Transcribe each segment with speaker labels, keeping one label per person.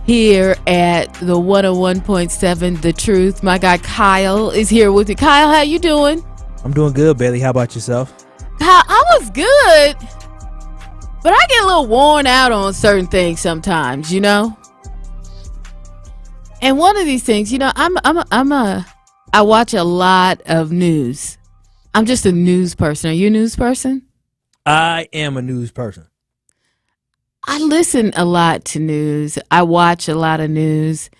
Speaker 1: here at the 101.7 The Truth. My guy Kyle is here with me. Kyle, how you doing?
Speaker 2: I'm doing good, Bailey. How about yourself?
Speaker 1: Kyle, I was good, but I get a little worn out on certain things sometimes, you know? And one of these things, you know, I watch a lot of news. I'm just a news person. Are you a news person?
Speaker 2: I am a news person.
Speaker 1: I listen a lot to news. I watch a lot of news.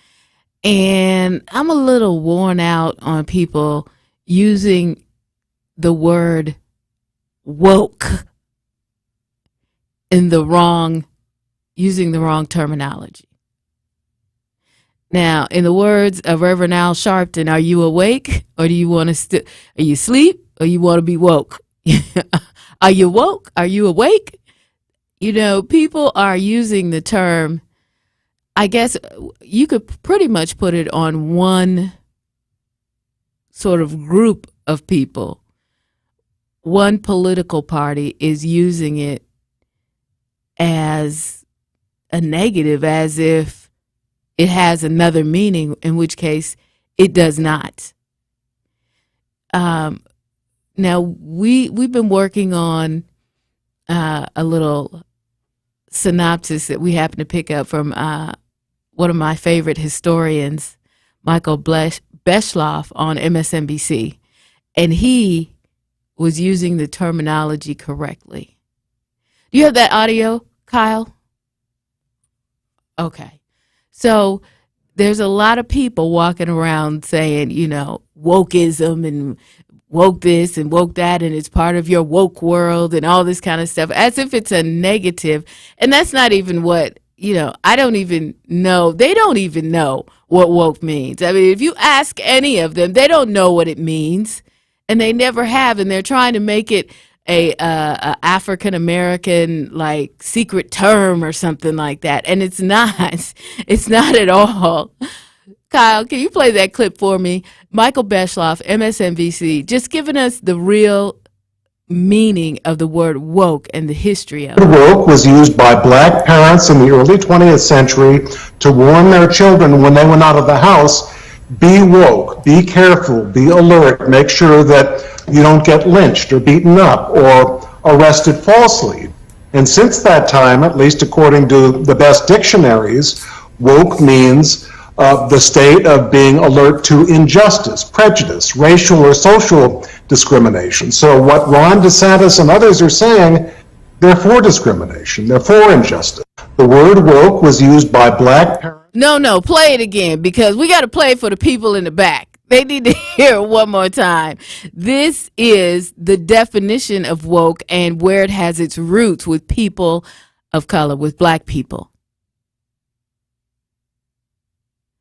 Speaker 1: And I'm a little worn out on people using the word woke using the wrong terminology. Now, in the words of Reverend Al Sharpton, are you awake or do you want to are you asleep or you want to be woke? Are you woke? Are you awake? You know, people are using the term, I guess you could pretty much put it on one sort of group of people. One political party is using it as a negative, as if it has another meaning, in which case it does not. Now, we've been working on a little synopsis that we happen to pick up from one of my favorite historians, Michael Beschloss on MSNBC, and he was using the terminology correctly. Do you have that audio, Kyle? Okay. So there's a lot of people walking around saying, you know, wokeism and woke this and woke that, and it's part of your woke world and all this kind of stuff, as if it's a negative. And that's not even what, you know, I don't even know. They don't even know what woke means. I mean, if you ask any of them, they don't know what it means, and they never have. And they're trying to make it a African American like secret term or something like that, and it's not. It's not at all. Kyle, can you play that clip for me? Michael Beschloss, MSNBC, just giving us the real meaning of the word woke and the history of it.
Speaker 3: Woke was used by black parents in the early 20th century to warn their children when they went out of the house, be woke, be careful, be alert, make sure that you don't get lynched or beaten up or arrested falsely. And since that time, at least according to the best dictionaries, woke means the state of being alert to injustice, prejudice, racial or social discrimination. So what Ron DeSantis and others are saying, they're for discrimination, they're for injustice. The word woke was used by black parents.
Speaker 1: No, play it again, because we got to play it for the people in the back. They need to hear it one more time. This is the definition of woke and where it has its roots with people of color, with black people.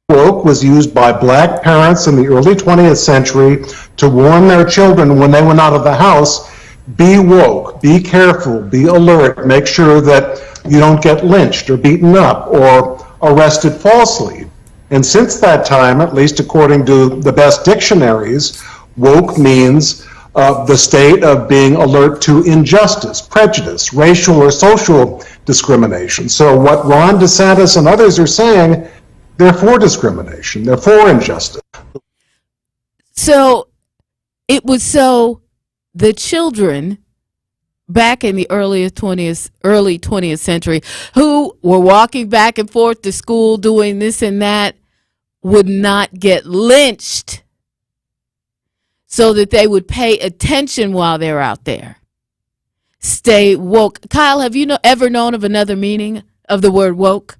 Speaker 3: Woke was used by black parents in the early 20th century to warn their children when they went out of the house, be woke, be careful, be alert, make sure that you don't get lynched or beaten up or arrested falsely. And since that time, at least according to the best dictionaries, woke means the state of being alert to injustice, prejudice, racial or social discrimination. So what Ron DeSantis and others are saying, they're for discrimination, they're for injustice.
Speaker 1: So the children back in the early 20th century who were walking back and forth to school doing this and that would not get lynched so that they would pay attention while they're out there. Stay woke. Kyle, have you ever known of another meaning of the word woke?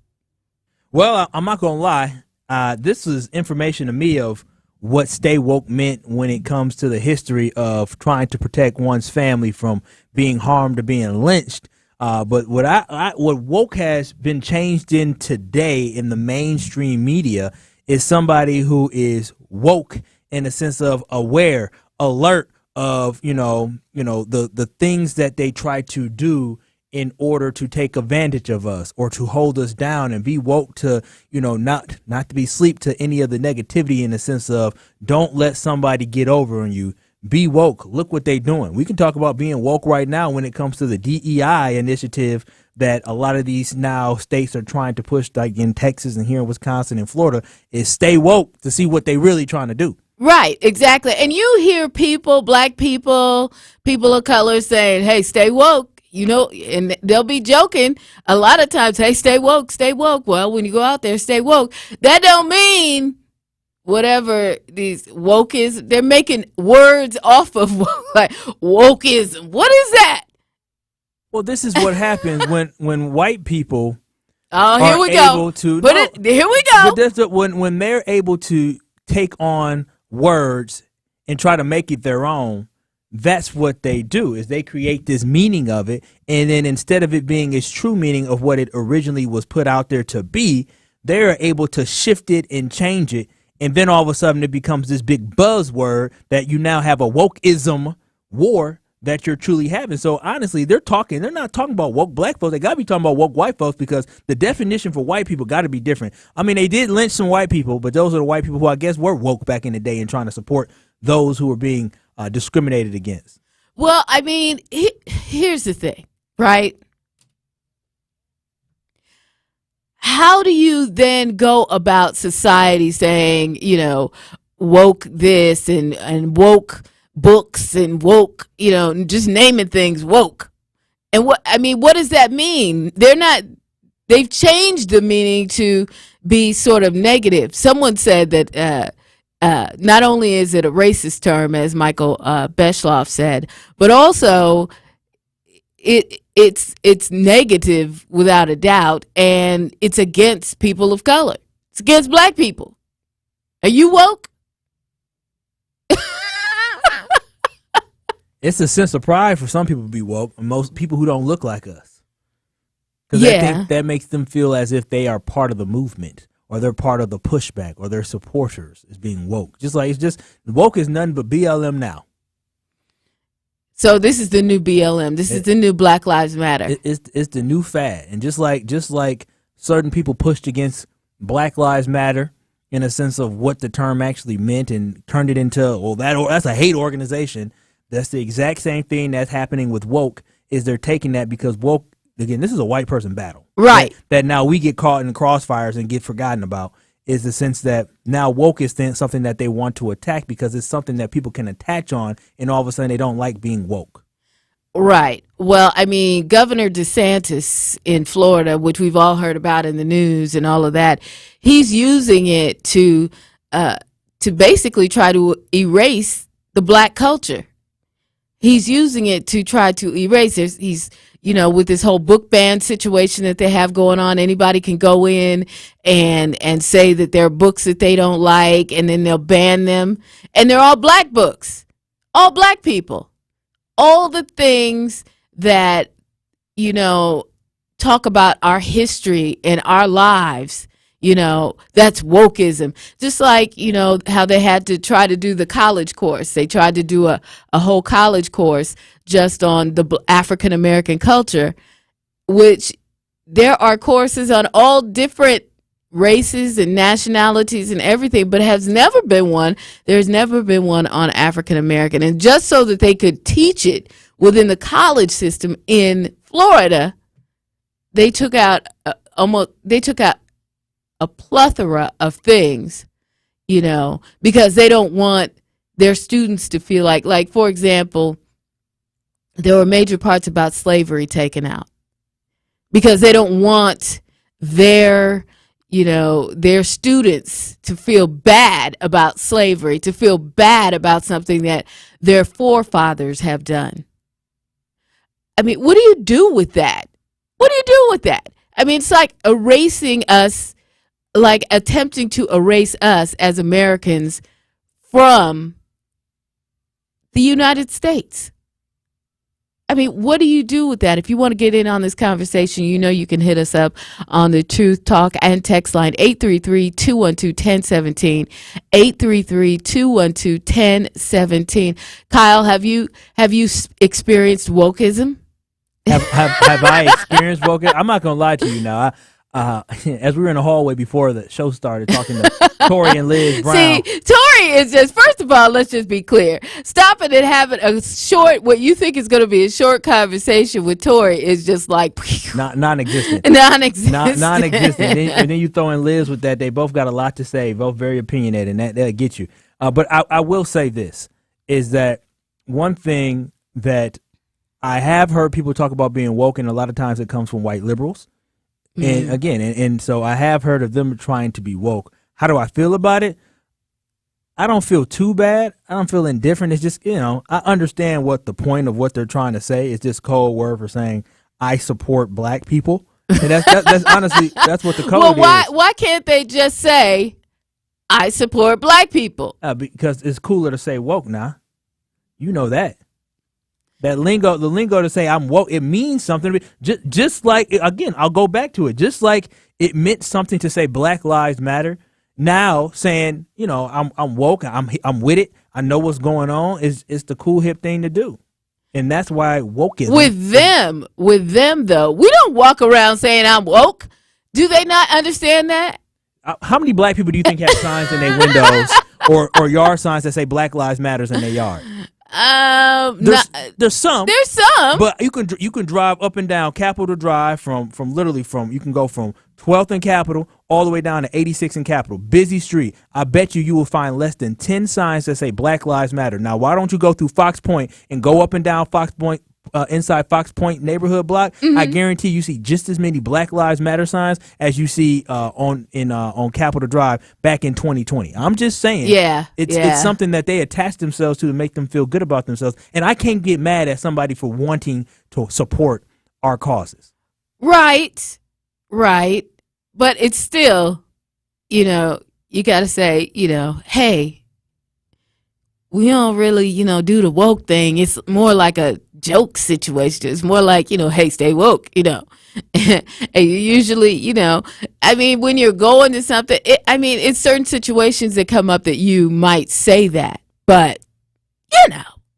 Speaker 2: Well, I'm not going to lie. This was information to me of what stay woke meant when it comes to the history of trying to protect one's family from being harmed or being lynched. But what woke has been changed in today in the mainstream media is somebody who is woke in the sense of aware, alert of, the things that they try to do in order to take advantage of us or to hold us down, and be woke to, not to be sleep to any of the negativity in the sense of don't let somebody get over on you. Be woke. Look what they're doing. We can talk about being woke right now when it comes to the DEI initiative that a lot of these now states are trying to push, like in Texas and here in Wisconsin and Florida, is stay woke to see what they really trying to do.
Speaker 1: Right, exactly. And you hear people, black people, people of color saying, hey, stay woke, you know, and they'll be joking a lot of times, hey, stay woke, stay woke. Well, when you go out there, stay woke. That don't mean whatever these woke is, they're making words off of like wokeism. What is that?
Speaker 2: Well, this is what happens when white people
Speaker 1: Oh, here
Speaker 2: are
Speaker 1: we go.
Speaker 2: able to
Speaker 1: Here we go.
Speaker 2: But that's when they're able to take on words and try to make it their own. That's what they do, is they create this meaning of it, and then instead of it being its true meaning of what it originally was put out there to be, they're able to shift it and change it, and then all of a sudden it becomes this big buzzword that you now have a wokeism war that you're truly having. So honestly, they're not talking about woke black folks. They got to be talking about woke white folks, because the definition for white people got to be different. I mean, they did lynch some white people, but those are the white people who I guess were woke back in the day and trying to support those who were being discriminated against.
Speaker 1: Well, I mean, here's the thing, right? How do you then go about society saying, you know, woke this and woke books and woke, you know, just naming things woke? And what does that mean? They've changed the meaning to be sort of negative. Someone said that not only is it a racist term, as Michael Beschloff said, but also it's negative without a doubt, and it's against people of color. It's against black people. Are you woke?
Speaker 2: It's a sense of pride for some people to be woke, and most people who don't look like us. Because I think that makes them feel as if they are part of the movement, or they're part of the pushback, or their supporters is being woke. Woke is nothing but BLM now.
Speaker 1: So this is the new BLM. This is the new Black Lives Matter.
Speaker 2: It's the new fad, and just like certain people pushed against Black Lives Matter in a sense of what the term actually meant and turned it into, well, that's a hate organization. That's the exact same thing that's happening with woke. Is they're taking that, because woke, again, this is a white person battle,
Speaker 1: right?
Speaker 2: That now we get caught in the crossfires and get forgotten about. Is the sense that now woke is something that they want to attack, because it's something that people can attach on, and all of a sudden they don't like being woke.
Speaker 1: Right. Well, I mean, Governor DeSantis in Florida, which we've all heard about in the news and all of that, he's using it to basically try to erase the black culture. He's using it to try to erase it. He's, you know, with this whole book ban situation that they have going on, anybody can go in and say that there are books that they don't like, and then they'll ban them. And they're all black books, all black people, all the things that, you know, talk about our history and our lives. You know, that's wokeism. Just like, you know, how they had to try to do the college course. They tried to do a whole college course just on the African American culture, which there are courses on all different races and nationalities and everything, but there's never been one on African American. And just so that they could teach it within the college system in Florida, they took out a plethora of things, you know, because they don't want their students to feel like, for example, there were major parts about slavery taken out because they don't want their students to feel bad about slavery, to feel bad about something that their forefathers have done. I mean, what do you do with that? What do you do with that? I mean, it's like erasing us, like attempting to erase us as Americans from the United States. I mean, what do you do with that? If you want to get in on this conversation, you know you can hit us up on the Truth Talk and text line 833-212-1017, 833-212-1017. Kyle, have you experienced wokeism?
Speaker 2: Have I experienced wokeism? I'm not gonna lie to you now. as we were in the hallway before the show started, talking to Tori and Liz Brown.
Speaker 1: See, Tori is just, first of all, let's just be clear. Stopping and having a short, what you think is going to be a short conversation with Tori is just like
Speaker 2: non-existent.
Speaker 1: Non-existent.
Speaker 2: Non-existent. And then you throw in Liz with that. They both got a lot to say, both very opinionated, and that'll get you. But I will say this, is that one thing that I have heard people talk about being woke, and a lot of times it comes from white liberals. And again, and so I have heard of them trying to be woke. How do I feel about it? I don't feel too bad. I don't feel indifferent. It's just, I understand what the point of what they're trying to say is, just code word for saying I support black people. And that's honestly, that's what the code is.
Speaker 1: Why can't they just say I support black people?
Speaker 2: Because it's cooler to say woke now. You know that. That lingo, the lingo to say I'm woke, it means something. Just like, again, I'll go back to it. Just like it meant something to say Black Lives Matter. Now saying, I'm woke, I'm with it, I know what's going on, is the cool hip thing to do. And that's why wokeism. With them though, we don't walk around saying I'm woke. Do they not understand that? How many black people do you think have signs in their windows or yard signs that say Black Lives Matters in their yard? There's some.
Speaker 1: There's some.
Speaker 2: But you can drive up and down Capitol Drive from you can go from 12th and Capitol all the way down to 86th and Capitol. Busy street. I bet you will find less than 10 signs that say Black Lives Matter. Now, why don't you go through Fox Point and go up and down Fox Point, inside Fox Point neighborhood block? Mm-hmm. I guarantee you see just as many Black Lives Matter signs as you see on Capitol Drive back in 2020. I'm just saying. It's something that they attach themselves to make them feel good about themselves. And I can't get mad at somebody for wanting to support our causes.
Speaker 1: Right. But it's still, you got to say, hey, we don't really, do the woke thing. It's more like a joke situation. It's more like, hey, stay woke, and you usually, when you're going to something, it's certain situations that come up that you might say that, but,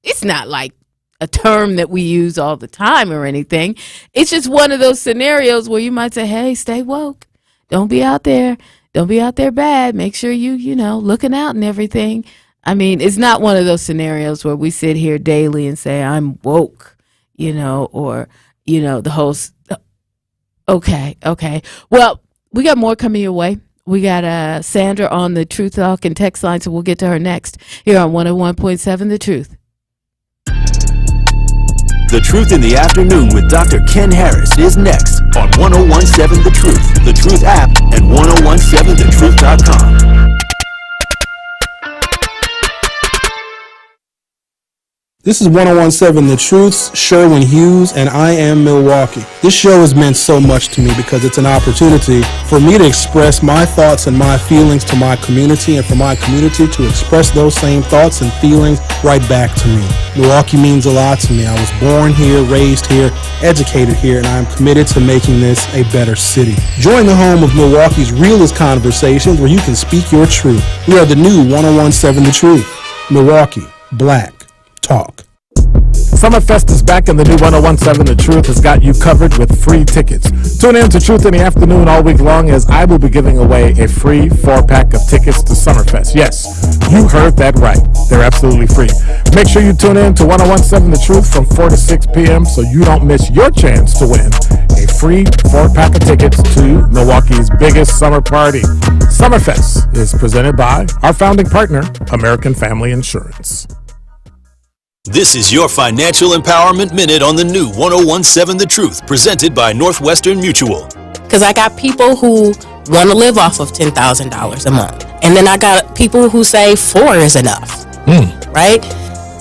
Speaker 1: it's not like a term that we use all the time or anything. It's just one of those scenarios where you might say, hey, stay woke. Don't be out there bad. Make sure you, looking out and everything. It's not one of those scenarios where we sit here daily and say, I'm woke, or, the whole. Okay. Well, we got more coming your way. We got Sandra on the Truth Talk and text line, so we'll get to her next here on 101.7 The Truth.
Speaker 4: The Truth in the Afternoon with Dr. Ken Harris is next on 101.7 The Truth, The Truth app, and 101.7thetruth.com.
Speaker 5: This is 101.7 The Truth's Sherwin Hughes, and I am Milwaukee. This show has meant so much to me because it's an opportunity for me to express my thoughts and my feelings to my community, and for my community to express those same thoughts and feelings right back to me. Milwaukee means a lot to me. I was born here, raised here, educated here, and I am committed to making this a better city. Join the home of Milwaukee's realest conversations where you can speak your truth. We are the new 101.7 The Truth. Milwaukee, Black Talk.
Speaker 6: Summerfest is back, and the new 101.7 The Truth has got you covered with free tickets. Tune in to Truth in the Afternoon all week long, as I will be giving away a free 4-pack of tickets to Summerfest. Yes, you heard that right. They're absolutely free. Make sure you tune in to 101.7 The Truth from 4 to 6 p.m. so you don't miss your chance to win a free 4-pack of tickets to Milwaukee's biggest summer party. Summerfest is presented by our founding partner, American Family Insurance.
Speaker 4: This is your Financial Empowerment Minute on the new 101.7 The Truth, presented by Northwestern Mutual.
Speaker 7: Because I got people who want to live off of $10,000 a month. And then I got people who say 4 is enough, right?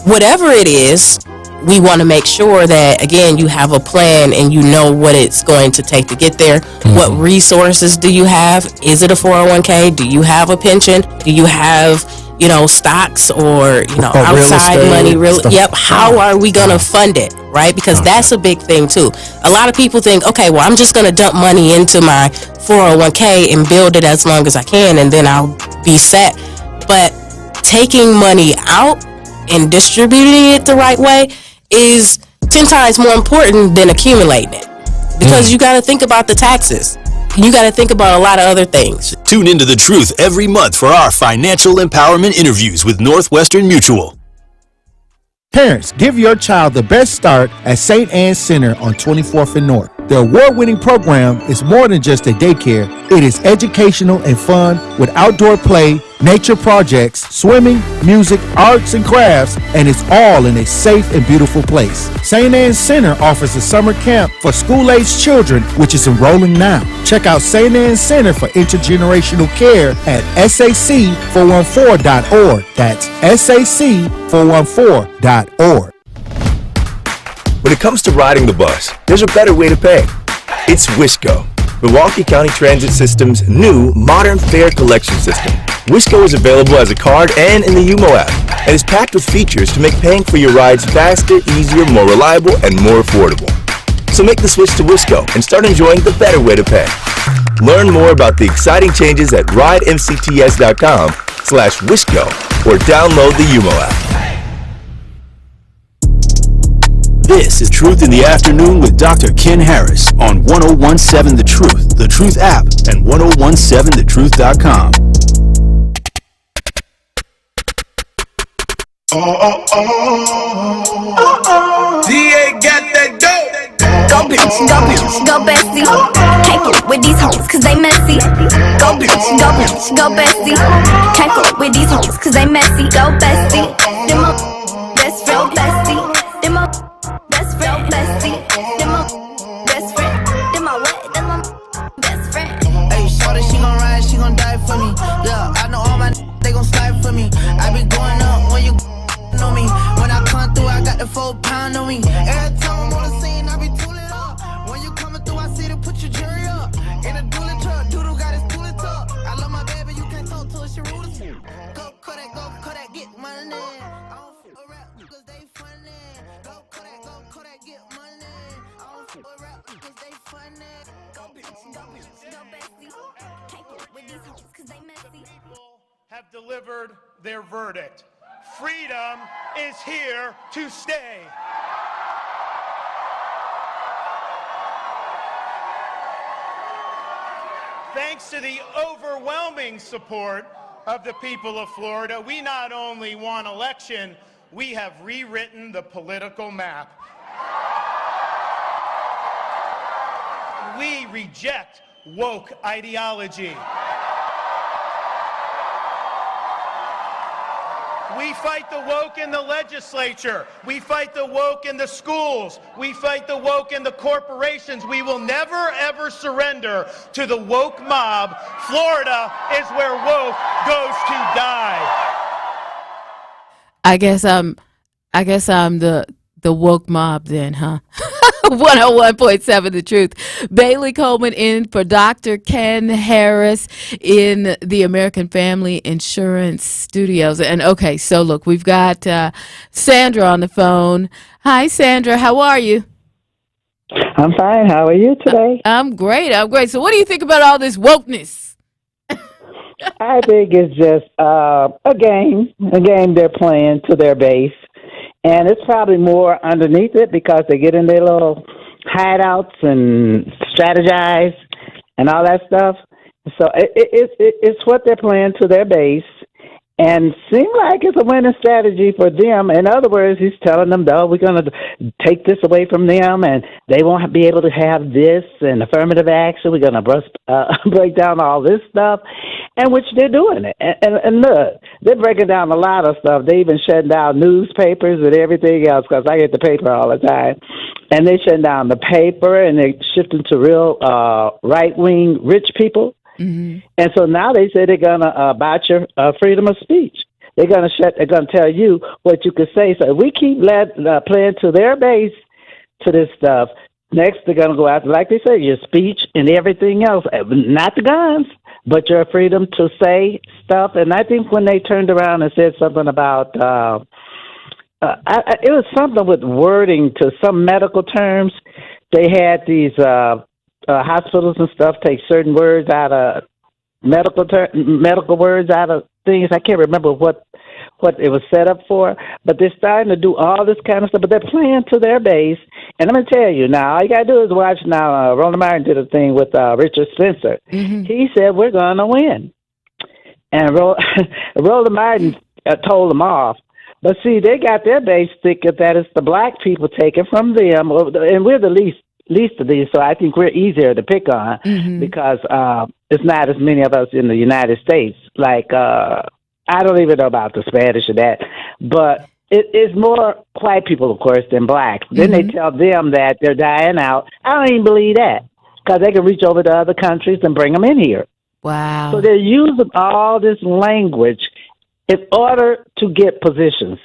Speaker 7: Whatever it is, we want to make sure that, again, you have a plan and you know what it's going to take to get there. What resources do you have? Is it a 401k? Do you have a pension? Do you have stocks or, outside money? How are we going to fund it, right? Because that's a big thing too. A lot of people think, okay, well, I'm just going to dump money into my 401k and build it as long as I can, and then I'll be set. But taking money out and distributing it the right way is 10 times more important than accumulating it. Because you got to think about the taxes. You got to think about a lot of other things.
Speaker 4: Tune into The Truth every month for our financial empowerment interviews with Northwestern Mutual.
Speaker 8: Parents, give your child the best start at St. Anne's Center on 24th and North. The award-winning program is more than just a daycare. It is educational and fun with outdoor play, nature projects, swimming, music, arts, and crafts, and it's all in a safe and beautiful place. St. Anne's Center offers a summer camp for school-aged children, which is enrolling now. Check out St. Anne's Center for Intergenerational Care at sac414.org. That's sac414.org.
Speaker 9: When it comes to riding the bus, there's a better way to pay. It's Wisco, Milwaukee County Transit System's new modern fare collection system. Wisco is available as a card and in the UMO app, and is packed with features to make paying for your rides faster, easier, more reliable, and more affordable. So make the switch to Wisco and start enjoying the better way to pay. Learn more about the exciting changes at ridemcts.com/Wisco or download the UMO app.
Speaker 4: This is Truth in the Afternoon with Dr. Ken Harris on 1017 The Truth, The Truth app, and 1017thetruth.com.
Speaker 10: DA got that dope.
Speaker 11: Go bitch, go bestie. Can't fuck with these hoes cause they messy. Go bitch, go bestie. Can't fuck with these hoes cause they messy. Go bestie. Them up, best friend, bestie. Them up, best friend, bestie. Them up, best friend. Them my what? Them my best friend.
Speaker 10: Hey, shorty, she gon' ride, she gon' die for me. Yeah, I know all my they gon' slide for me. I be going up when you know me. When I come through, I got the 4 pound on me. Every time I'm on the scene, I be tooling up. When you coming through, I see to put your jury up. In a dually truck, Doodle got his tooling up. I love my baby, you can't talk to her, she rude as fuck. Go Kodak, get money. I don't fuck with rap because they funny. Go Kodak, get money. I don't fuck with rap because they funny.
Speaker 11: Go bitch, go bestie. Can't fuck with these hoes cause they messy.
Speaker 12: Have delivered their verdict. Freedom is here to stay. Thanks to the overwhelming support of the people of Florida, we not only won election, we have rewritten the political map. We reject woke ideology. We fight the woke in the legislature. We fight the woke in the schools. We fight the woke in the corporations. We will never, ever surrender to the woke mob. Florida is where woke goes to die.
Speaker 1: I guess I'm the woke mob then, huh? 101.7 The Truth. Bailey Coleman in for Dr. Ken Harris in the American Family Insurance Studios. And okay, so look, we've got Sandra on the phone. Hi, Sandra. How are you?
Speaker 13: I'm fine. How are you today?
Speaker 1: I'm great. So what do you think about all this wokeness?
Speaker 13: I think it's just a game they're playing to their base. And it's probably more underneath it because they get in their little hideouts and strategize and all that stuff. So it's what they're playing to their base. And seem like it's a winning strategy for them. In other words, he's telling them, though, we're going to take this away from them, and they won't be able to have this and affirmative action. We're going to break down all this stuff, and which they're doing it. And look, they're breaking down a lot of stuff. They even shutting down newspapers and everything else, because I get the paper all the time. And they're shutting down the paper, and they're shifting to real right-wing rich people. Mm-hmm. And so now they say they're gonna about your freedom of speech. They're gonna tell you what you could say. So if we keep playing to their base to this stuff, next they're gonna go after, like they say, your speech and everything else, not the guns, but your freedom to say stuff. And I think when they turned around and said something about it was something with wording to some medical terms. They had these hospitals and stuff take certain words out of medical words out of things. I can't remember what what it was set up for, but they're starting to do all this kind of stuff, but they're playing to their base. And I'm going to tell you now, all you got to do is watch now. Roland Martin did a thing with Richard Spencer. He said, we're going to win. And Roland Martin told them off. But see, they got their base thinking that it's the black people taking from them, and we're the least of these, so I think we're easier to pick on because it's not as many of us in the United States. Like, I don't even know about the Spanish or that, but it's more white people, of course, than blacks. Then they tell them that they're dying out. I don't even believe that because they can reach over to other countries and bring them in here.
Speaker 1: Wow.
Speaker 13: So they're using all this language in order to get positions,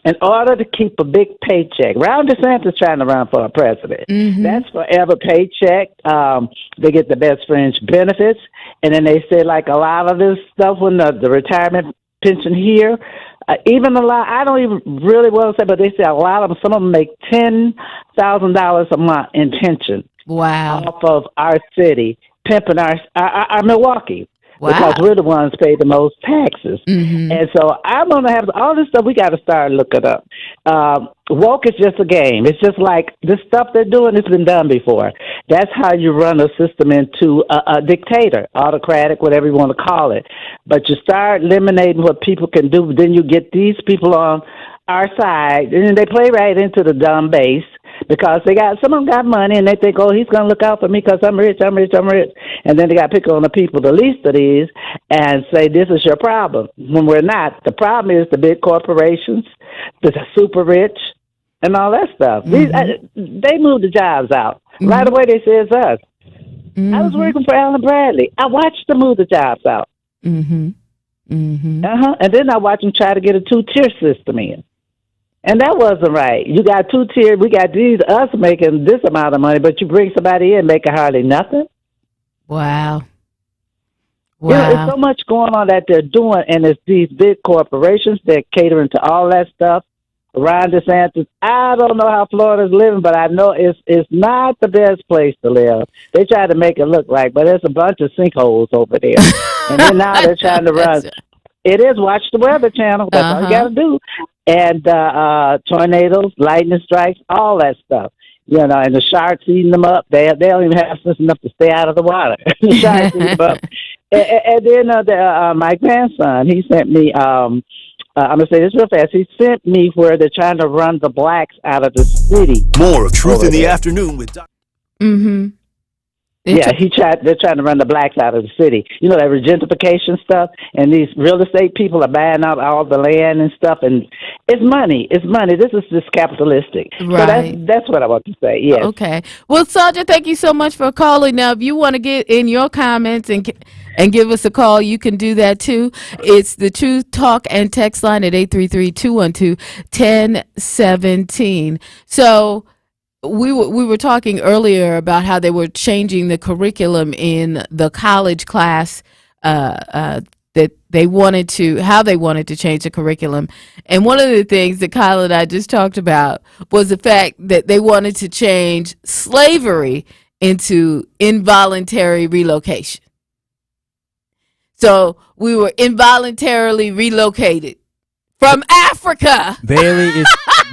Speaker 13: in order to keep a big paycheck. Ron DeSantis trying to run for a president. That's forever paycheck. They get the best fringe benefits. And then they say, like, a lot of this stuff when the retirement pension here, even a lot, I don't even really want to say, but they say a lot of them, some of them make $10,000 a month in pension.
Speaker 1: Wow.
Speaker 13: Off of our city, pimping our Milwaukee.
Speaker 1: Wow.
Speaker 13: Because we're the ones pay the most taxes. And so I'm going to have all this stuff we got to start looking up. Woke is just a game. It's just like this stuff they're doing has been done before. That's how you run a system into a dictator, autocratic, whatever you want to call it. But you start eliminating what people can do, then you get these people on our side, and then they play right into the dumb base. Because some of them got money and they think, oh, he's going to look out for me because I'm rich. And then they got to pick on the people, the least of these, and say, this is your problem. When we're not. The problem is the big corporations, the super rich, and all that stuff. They moved the jobs out. Right away they say it's us. I was working for Alan Bradley. I watched them move the jobs out. And then I watched them try to get a 2-tier system in. And that wasn't right. You got 2-tier. We got us making this amount of money, but you bring somebody in making hardly nothing.
Speaker 1: Wow.
Speaker 13: You know, there's so much going on that they're doing, and it's these big corporations that catering to all that stuff. Ron DeSantis, I don't know how Florida's living, but I know it's not the best place to live. They try to make it look like, but there's a bunch of sinkholes over there. And then now they're trying to run. It is Watch the Weather Channel. That's all you got to do. And tornadoes, lightning strikes, all that stuff. You know, and the sharks eating them up. They don't even have sense enough to stay out of the water. The sharks eat them up. And then my grandson, he sent me, I'm going to say this real fast. He sent me where they're trying to run the blacks out of the city.
Speaker 4: More of Truth in the Afternoon with Dr.
Speaker 13: Yeah, they're trying to run the blacks out of the city. You know, that gentrification stuff, and these real estate people are buying out all the land and stuff, and it's money. It's money. This is just capitalistic.
Speaker 1: Right.
Speaker 13: So that's what I want to say, yes.
Speaker 1: Okay. Well, Sandra, thank you so much for calling. Now, if you want to get in your comments and give us a call, you can do that too. It's the Truth Talk and text line at 833-212-1017. So we were talking earlier about how they were changing the curriculum in the college class, that they wanted to change the curriculum. And one of the things that Kyle and I just talked about was the fact that they wanted to change slavery into involuntary relocation. So we were involuntarily relocated from Africa.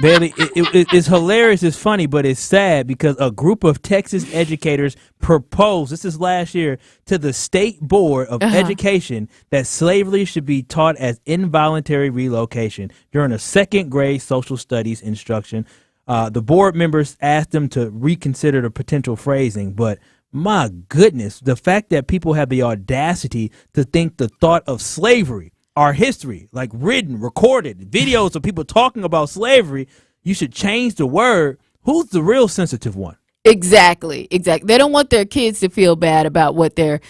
Speaker 2: Bailey, it's hilarious. It's funny, but it's sad because a group of Texas educators proposed, this is last year, to the State Board of Education that slavery should be taught as involuntary relocation during a second grade social studies instruction. The board members asked them to reconsider the potential phrasing, but my goodness, the fact that people have the audacity to think the thought of slavery, our history, like written, recorded, videos of people talking about slavery, you should change the word. Who's the real sensitive one?
Speaker 1: Exactly. They don't want their kids to feel bad about what their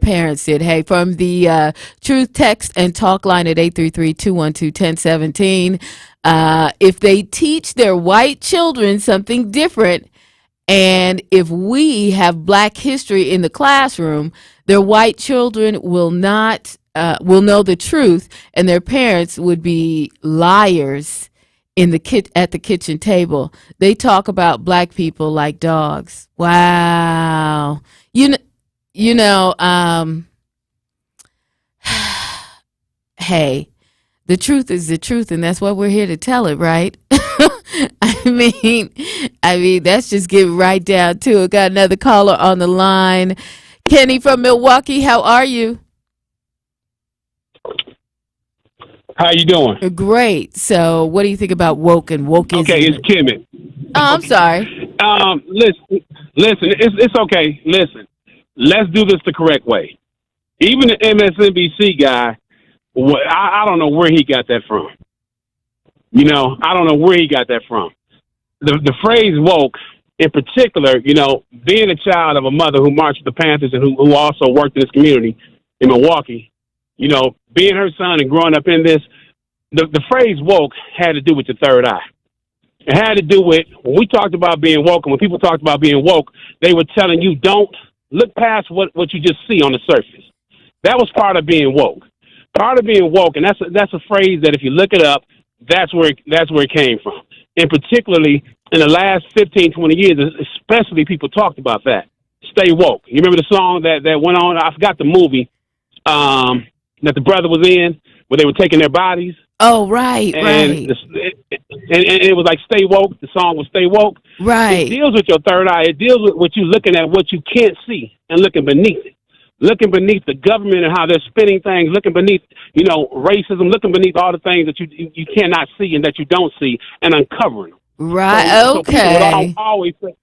Speaker 1: parents did. Hey, from the Truth Text and Talk line at 833-212-1017, if they teach their white children something different, and if we have Black history in the classroom, their white children will not will know the truth, and their parents would be liars at the kitchen table. They talk about Black people like dogs. Wow. Hey, the truth is the truth, and that's why we're here to tell it, right? I mean, that's just getting right down to it. Got another caller on the line. Kenny from Milwaukee, how are you?
Speaker 14: How you doing?
Speaker 1: Great. So what do you think about woke and wokeism?
Speaker 14: Okay, it's Kimmy.
Speaker 1: Oh, I'm sorry.
Speaker 14: Listen, it's okay. Listen, let's do this the correct way. Even the MSNBC guy, I don't know where he got that from. You know, I don't know where he got that from. The phrase woke, in particular, you know, being a child of a mother who marched with the Panthers and who also worked in this community in Milwaukee, you know, being her son and growing up in this, the phrase woke had to do with the third eye. It had to do with, when we talked about being woke, and when people talked about being woke, they were telling you, don't look past what you just see on the surface. That was part of being woke. Part of being woke, and that's a phrase that if you look it up, that's where it came from. And particularly in the last 15, 20 years, especially people talked about that. Stay woke. You remember the song that went on? I forgot the movie that the brother was in, where they were taking their bodies.
Speaker 1: Oh, right,
Speaker 14: and it was like Stay Woke. The song was Stay Woke.
Speaker 1: Right.
Speaker 14: It deals with your third eye. It deals with what you looking at, what you can't see, and looking beneath it. Looking beneath the government and how they're spinning things, looking beneath, you know, racism, looking beneath all the things that you cannot see and that you don't see, and uncovering them.
Speaker 1: Right,
Speaker 14: So
Speaker 1: okay.
Speaker 14: people always say,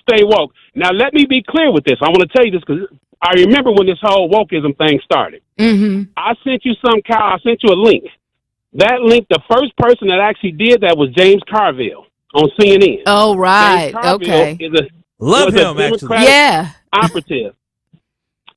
Speaker 14: stay woke. Now, let me be clear with this. I want to tell you this because I remember when this whole wokeism thing started.
Speaker 1: Mm-hmm.
Speaker 14: I sent you I sent you a link. That link, the first person that actually did that was James Carville on CNN.
Speaker 1: Oh, right.
Speaker 14: James Carville
Speaker 1: Okay.
Speaker 2: Love
Speaker 14: was
Speaker 2: him,
Speaker 14: a
Speaker 2: actually.
Speaker 14: Democratic
Speaker 1: Yeah.
Speaker 14: operative.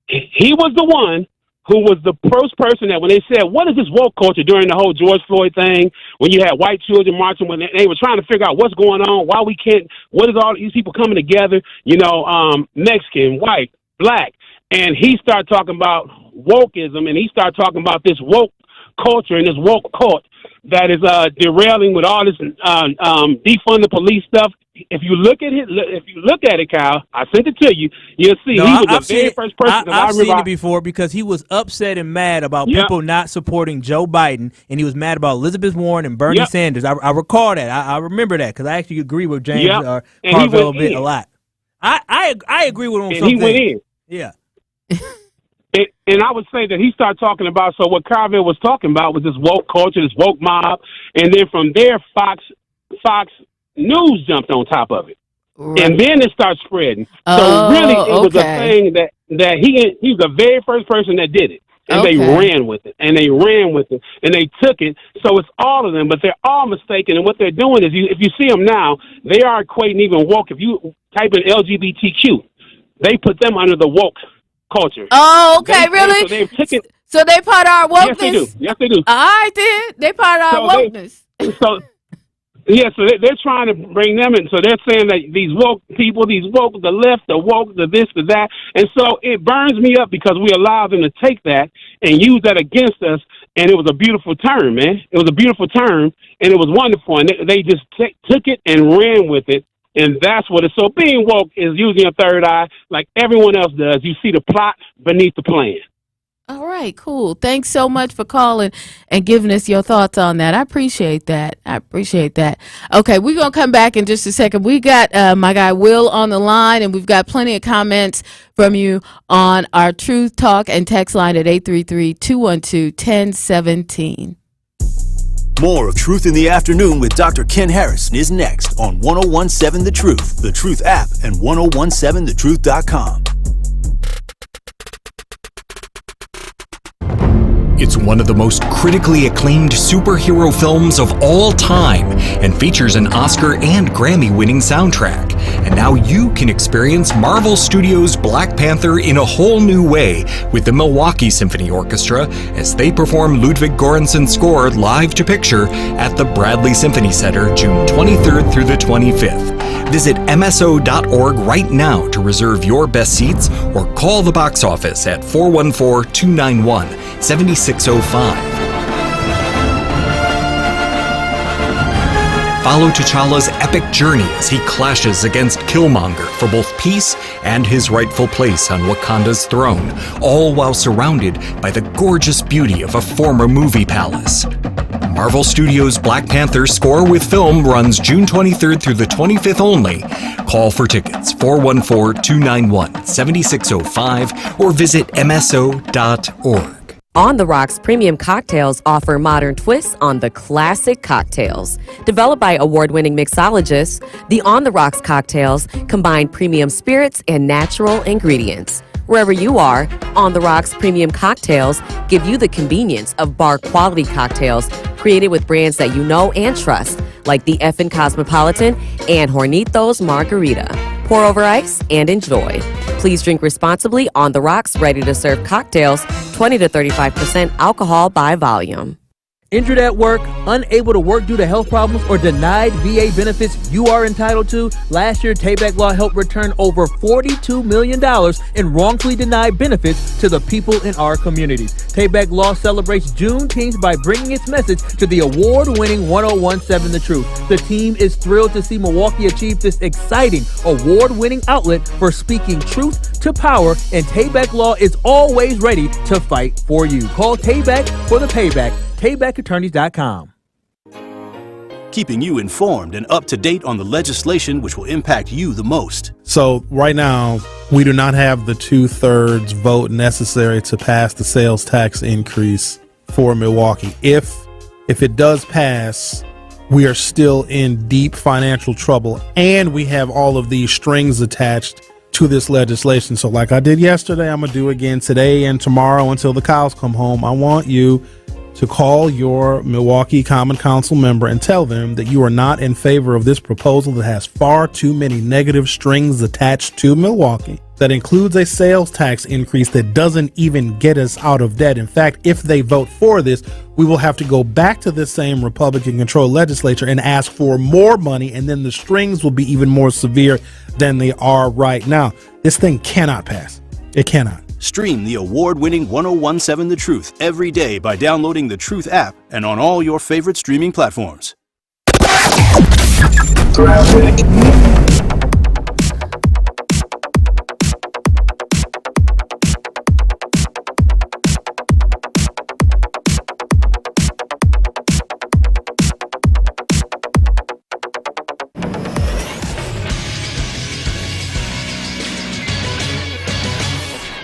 Speaker 14: He was the one who was the first person that when they said, what is this woke culture during the whole George Floyd thing, when you had white children marching, when they were trying to figure out what's going on, why we can't, what is all these people coming together, you know, Mexican, white, black. And he started talking about wokeism, and he started talking about this woke culture and this woke cult that is derailing with all this defund the police stuff. If you look at it, Kyle, I sent it to you. You'll see he was the very first person.
Speaker 2: I've seen it before because he was upset and mad about people not supporting Joe Biden, and he was mad about Elizabeth Warren and Bernie Sanders. I recall that. I remember that because I actually agree with James Carville a lot. I agree with him on something.
Speaker 14: And he went in.
Speaker 2: Yeah.
Speaker 14: And I would say that he started talking about, so what Carville was talking about was this woke culture, this woke mob, and then from there, Fox News jumped on top of it. Right. And then it started spreading. So really, it was a thing that he was the very first person that did it. And they ran with it, and they ran with it, and they took it. So it's all of them, but they're all mistaken. And what they're doing is, if you see them now, they are equating even woke. If you type in LGBTQ, they put them under the woke culture.
Speaker 1: Oh, okay, really?
Speaker 14: So they've taken.
Speaker 1: So they part of our wokeness?
Speaker 14: Yes, they do. Yes, they do.
Speaker 1: All right, then. They part of our wokeness.
Speaker 14: So they're trying to bring them in. So they're saying that these woke people, these woke, the left, the woke, the this, the that. And so it burns me up because we allow them to take that and use that against us. And it was a beautiful term, man. It was a beautiful term, and it was wonderful. And they just took it and ran with it. And that's what it's. So being woke is using a third eye like everyone else does. You see the plot beneath the plan.
Speaker 1: All right, cool. Thanks so much for calling and giving us your thoughts on that. I appreciate that. Okay, we're going to come back in just a second. We got my guy Will on the line, and we've got plenty of comments from you on our Truth Talk and text line at 833-212-1017.
Speaker 4: More of Truth in the Afternoon with Dr. Ken Harris is next on 1017 The Truth, The Truth app, and 1017thetruth.com.
Speaker 15: It's one of the most critically acclaimed superhero films of all time and features an Oscar and Grammy-winning soundtrack. And now you can experience Marvel Studios' Black Panther in a whole new way with the Milwaukee Symphony Orchestra as they perform Ludwig Göransson's score live to picture at the Bradley Symphony Center June 23rd through the 25th. Visit MSO.org right now to reserve your best seats or call the box office at 414-291-7605. follow T'Challa's epic journey as he clashes against Killmonger for both peace and his rightful place on Wakanda's throne, all while surrounded by the gorgeous beauty of a former movie palace. Marvel Studios' Black Panther Score with Film runs June 23rd through the 25th only. Call for tickets 414-291-7605 or visit mso.org.
Speaker 16: On the Rocks Premium Cocktails offer modern twists on the classic cocktails. Developed by award-winning mixologists, the On the Rocks cocktails combine premium spirits and natural ingredients. Wherever you are, On the Rocks Premium Cocktails give you the convenience of bar-quality cocktails created with brands that you know and trust, like the Effin' Cosmopolitan and Hornitos Margarita. Pour over ice and enjoy. Please drink responsibly. On the Rocks ready-to-serve cocktails, 20 to 35% alcohol by volume.
Speaker 2: Injured at work, unable to work due to health problems, or denied VA benefits you are entitled to? Last year, Tayback Law helped return over $42 million in wrongfully denied benefits to the people in our communities. Tayback Law celebrates Juneteenth by bringing its message to the award-winning 1017 The Truth. The team is thrilled to see Milwaukee achieve this exciting award-winning outlet for speaking truth to power, and Tayback Law is always ready to fight for you. Call Tayback for the payback. TaybackAttorneys.com.
Speaker 4: Keeping you informed and up to date on the legislation which will impact you the most.
Speaker 5: So right now, we do not have the 2/3 vote necessary to pass the sales tax increase for Milwaukee. If it does pass, we are still in deep financial trouble, and we have all of these strings attached to this legislation. So like I did yesterday, I'm going to do again today and tomorrow until the cows come home. I want you to call your Milwaukee Common Council member and tell them that you are not in favor of this proposal that has far too many negative strings attached to Milwaukee, that includes a sales tax increase that doesn't even get us out of debt. In fact, if they vote for this, we will have to go back to this same Republican-controlled legislature and ask for more money, and then the strings will be even more severe than they are right now. This thing cannot pass. It cannot.
Speaker 4: Stream the award-winning 1017 The Truth every day by downloading the Truth app and on all your favorite streaming platforms.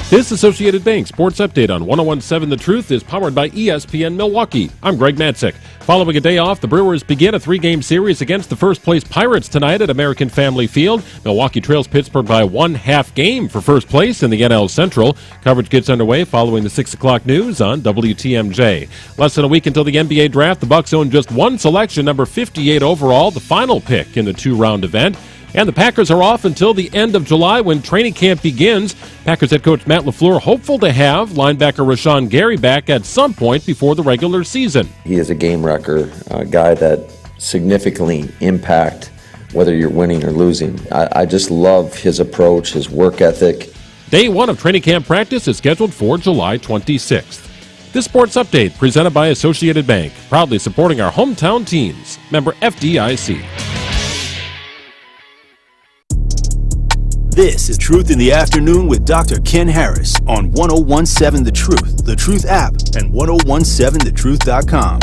Speaker 17: This Associated Bank Sports Update on 1017 The Truth is powered by ESPN Milwaukee. I'm Greg Matzik. Following a day off, the Brewers begin a 3-game series against the first-place Pirates tonight at American Family Field. Milwaukee trails Pittsburgh by 1/2 game for first place in the NL Central. Coverage gets underway following the 6 o'clock news on WTMJ. Less than a week until the NBA draft, the Bucks own just one selection, number 58 overall, the final pick in the 2-round event. And the Packers are off until the end of July when training camp begins. Packers head coach Matt LaFleur hopeful to have linebacker Rashawn Gary back at some point before the regular season.
Speaker 18: He is a game wrecker, a guy that significantly impact whether you're winning or losing. I just love his approach, his work ethic.
Speaker 17: Day 1 of training camp practice is scheduled for July 26th. This sports update presented by Associated Bank, proudly supporting our hometown teams. Member FDIC.
Speaker 4: This is Truth in the Afternoon with Dr. Ken Harris on 1017 The Truth, the Truth app, and 1017thetruth.com.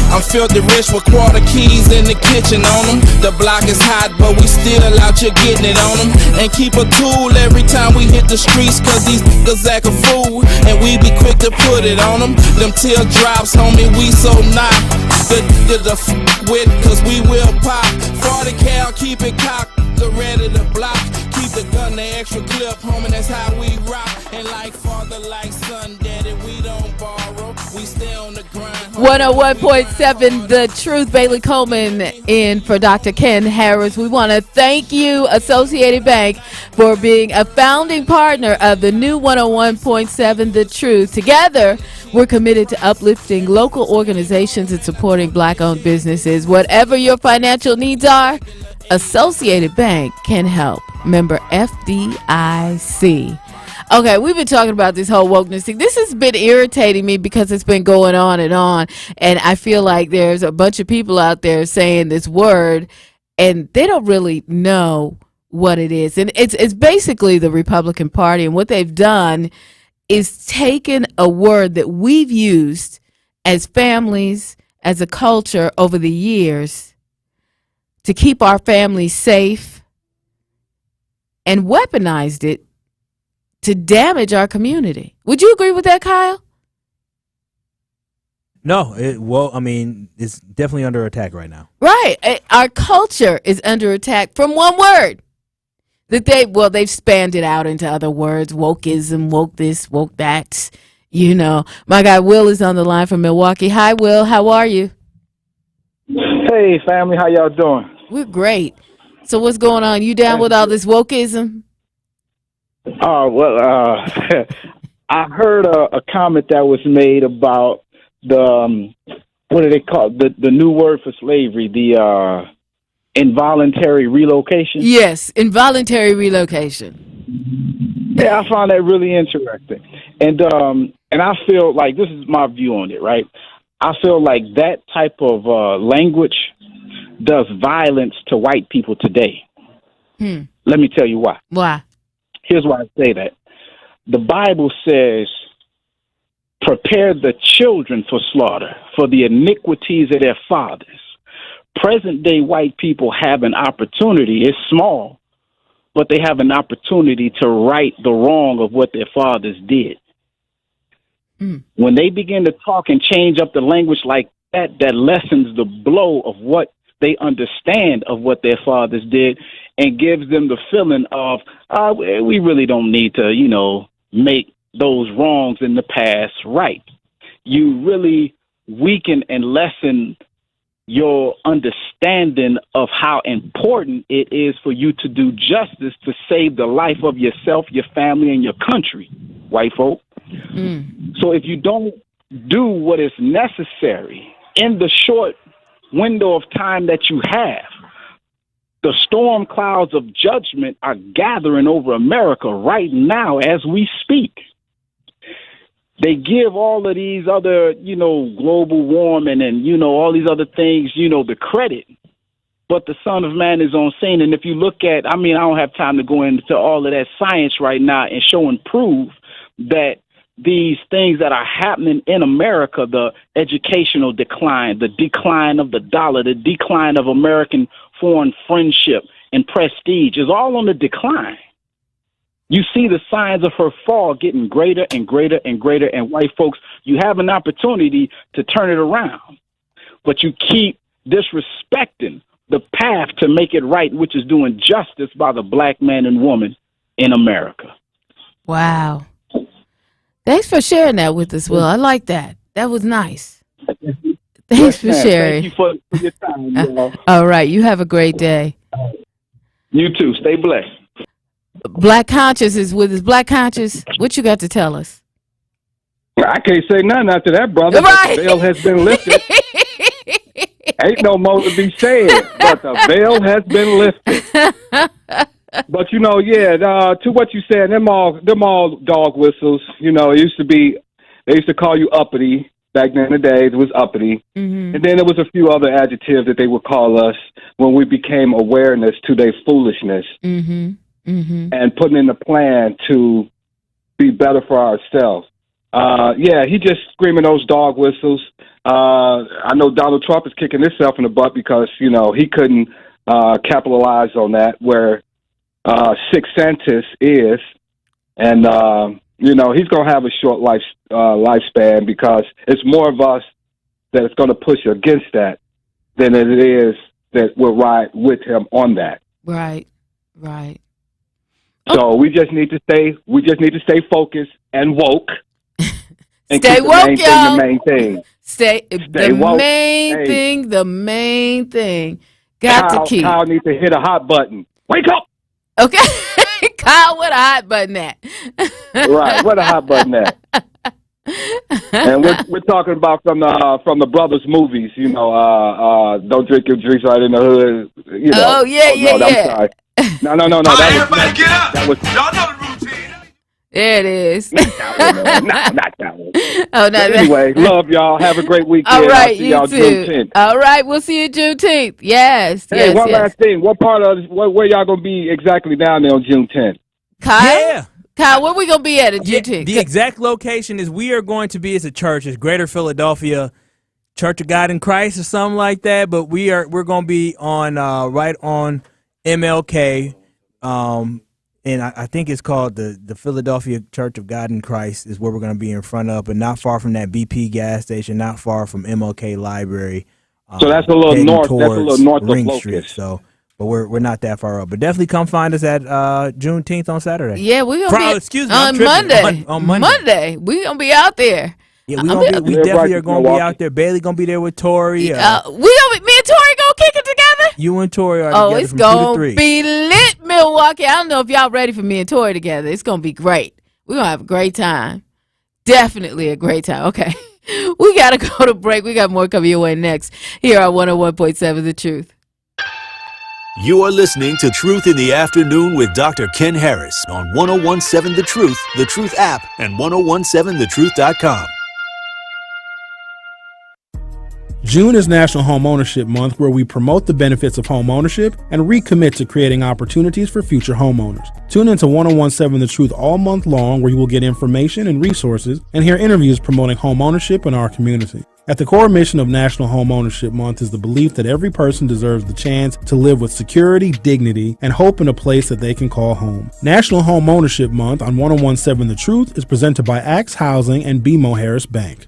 Speaker 19: I'm filthy rich with quarter keys in the kitchen on them. The block is hot, but we still out here getting it on them. And keep a tool every time we hit the streets, cause these niggas act a fool, and we be quick to put it on them. Them teardrops, homie, we so not good to f with, cause we will pop. 40 cal, keep it cocked, ready to block. Keep the gun, the extra clip, homie, that's how we rock. And like father, like son, daddy, we don't borrow. We stay on the grind.
Speaker 1: 101.7 The Truth. Bailey Coleman in for Dr. Ken Harris. We want to thank you, Associated Bank, for being a founding partner of the new 101.7 The Truth. Together, we're committed to uplifting local organizations and supporting Black-owned businesses. Whatever your financial needs are, Associated Bank can help. Member FDIC. Okay, we've been talking about this whole wokeness thing. This has been irritating me because it's been going on, and I feel like there's a bunch of people out there saying this word, and they don't really know what it is. And it's basically the Republican Party, and what they've done is taken a word that we've used as families, as a culture over the years to keep our families safe, and weaponized it to damage our community. Would you agree with that, Kyle?
Speaker 2: No, it's definitely under attack right now.
Speaker 1: Right. Our culture is under attack from one word that they've spanned it out into other words. Wokeism, woke this, woke that. You know, my guy Will is on the line from Milwaukee. Hi, Will. How are you?
Speaker 20: Hey, family. How y'all doing?
Speaker 1: We're great. So what's going on? You down with all this wokeism?
Speaker 20: I heard a comment that was made about the what do they call it? The new word for slavery, the involuntary relocation.
Speaker 1: Yes, involuntary relocation.
Speaker 20: Yeah, I found that really interesting, and I feel like this is my view on it. Right, I feel like that type of language does violence to white people today. Let me tell you why.
Speaker 1: Why?
Speaker 20: Here's why I say that. The Bible says, prepare the children for slaughter, for the iniquities of their fathers. Present day white people have an opportunity. It's small, but they have an opportunity to right the wrong of what their fathers did. When they begin to talk and change up the language like that, that lessens the blow of what they understand of what their fathers did, and gives them the feeling of, we really don't need to, make those wrongs in the past right. You really weaken and lessen your understanding of how important it is for you to do justice to save the life of yourself, your family, and your country, white folk. So if you don't do what is necessary in the short window of time that you have, the storm clouds of judgment are gathering over America right now as we speak. They give all of these other, global warming and, all these other things, the credit. But the Son of Man is on scene. And if you look at, I don't have time to go into all of that science right now and show and prove that these things that are happening in America, the educational decline, the decline of the dollar, the decline of American foreign friendship and prestige is all on the decline. You see the signs of her fall getting greater and greater and greater. And white folks, you have an opportunity to turn it around, but you keep disrespecting the path to make it right, which is doing justice by the black man and woman in America.
Speaker 1: Wow. Thanks for sharing that with us, Will. I like that. That was nice. Thanks for sharing.
Speaker 20: Thank you for your time, y'all.
Speaker 1: All right. You have a great day.
Speaker 20: You too. Stay blessed.
Speaker 1: Black Conscious is with us. Black Conscious, what you got to tell us?
Speaker 21: I can't say nothing after that, brother.
Speaker 1: Right.
Speaker 21: The veil has been lifted. Ain't no more to be said, but the veil has been lifted. But to what you said, them all dog whistles. It used to be, they used to call you uppity back in the days. It was uppity, and then there was a few other adjectives that they would call us when we became awareness to their foolishness and putting in a plan to be better for ourselves. He just screaming those dog whistles. I know Donald Trump is kicking himself in the butt because he couldn't capitalize on that where Six Santis is, and he's going to have a short lifespan because it's more of us that is going to push against that than it is that will ride with him on that.
Speaker 1: Right.
Speaker 21: So we just need to stay focused and woke. And
Speaker 1: Stay
Speaker 21: keep
Speaker 1: woke,
Speaker 21: the main
Speaker 1: y'all.
Speaker 21: thing the main thing.
Speaker 1: The
Speaker 21: woke.
Speaker 1: main thing. Got to keep.
Speaker 21: Kyle needs to hit a hot button. Wake up!
Speaker 1: Okay. Kyle, what a hot button at?
Speaker 21: Right, what a hot button at? And we're talking about from the brothers movies, Don't Drink Your Drinks Right in the Hood.
Speaker 1: Oh yeah.
Speaker 21: I'm sorry. No.
Speaker 3: Everybody get up!
Speaker 21: That was,
Speaker 3: y'all know the routine.
Speaker 1: There it is.
Speaker 21: Not that one.
Speaker 1: Oh, no.
Speaker 21: But anyway, love y'all. Have a great weekend.
Speaker 1: All right,
Speaker 21: I'll see
Speaker 1: you
Speaker 21: y'all
Speaker 1: too.
Speaker 21: June 10th.
Speaker 1: All right, we'll see you Juneteenth. Yes.
Speaker 21: Hey,
Speaker 1: yes,
Speaker 21: one last thing. What part of where y'all gonna be exactly down there on June 10th?
Speaker 1: Kyle, where we gonna be at Juneteenth?
Speaker 2: The exact location is we are going to be as a church, as Greater Philadelphia Church of God in Christ or something like that. But we're going to be on right on MLK. And I think it's called the Philadelphia Church of God in Christ is where we're going to be in front of, but not far from that BP gas station, not far from MLK Library.
Speaker 21: So that's a little north. That's a little north of
Speaker 2: Ring
Speaker 21: Locust.
Speaker 2: Street. So, but we're not that far up. But definitely come find us at Juneteenth on Saturday.
Speaker 1: Yeah, we're gonna be
Speaker 2: excuse me,
Speaker 1: on Monday. On Monday, we're gonna be out there.
Speaker 2: Yeah, we definitely are going to be out there. Bailey going to be there with Tori.
Speaker 1: Me and Tori gonna kick it together.
Speaker 2: You and Tori are together
Speaker 1: it's
Speaker 2: from 2 to
Speaker 1: gonna
Speaker 2: 3.
Speaker 1: be lit, Milwaukee. I don't know if y'all ready for me and Tori together. It's gonna be great. We're gonna have a great time. Definitely a great time. Okay, we gotta go to break. We got more coming your way next here on 101.7 The Truth.
Speaker 4: You are listening to Truth in the Afternoon with Dr. Ken Harris on 101.7 The Truth app, and 1017thetruth.com.
Speaker 5: June is National Home Ownership Month, where we promote the benefits of home ownership and recommit to creating opportunities for future homeowners. Tune into 101.7 The Truth all month long, where you will get information and resources and hear interviews promoting home ownership in our community. At the core mission of National Home Ownership Month is the belief that every person deserves the chance to live with security, dignity, and hope in a place that they can call home. National Home Ownership Month on 101.7 The Truth is presented by Axe Housing and BMO Harris Bank.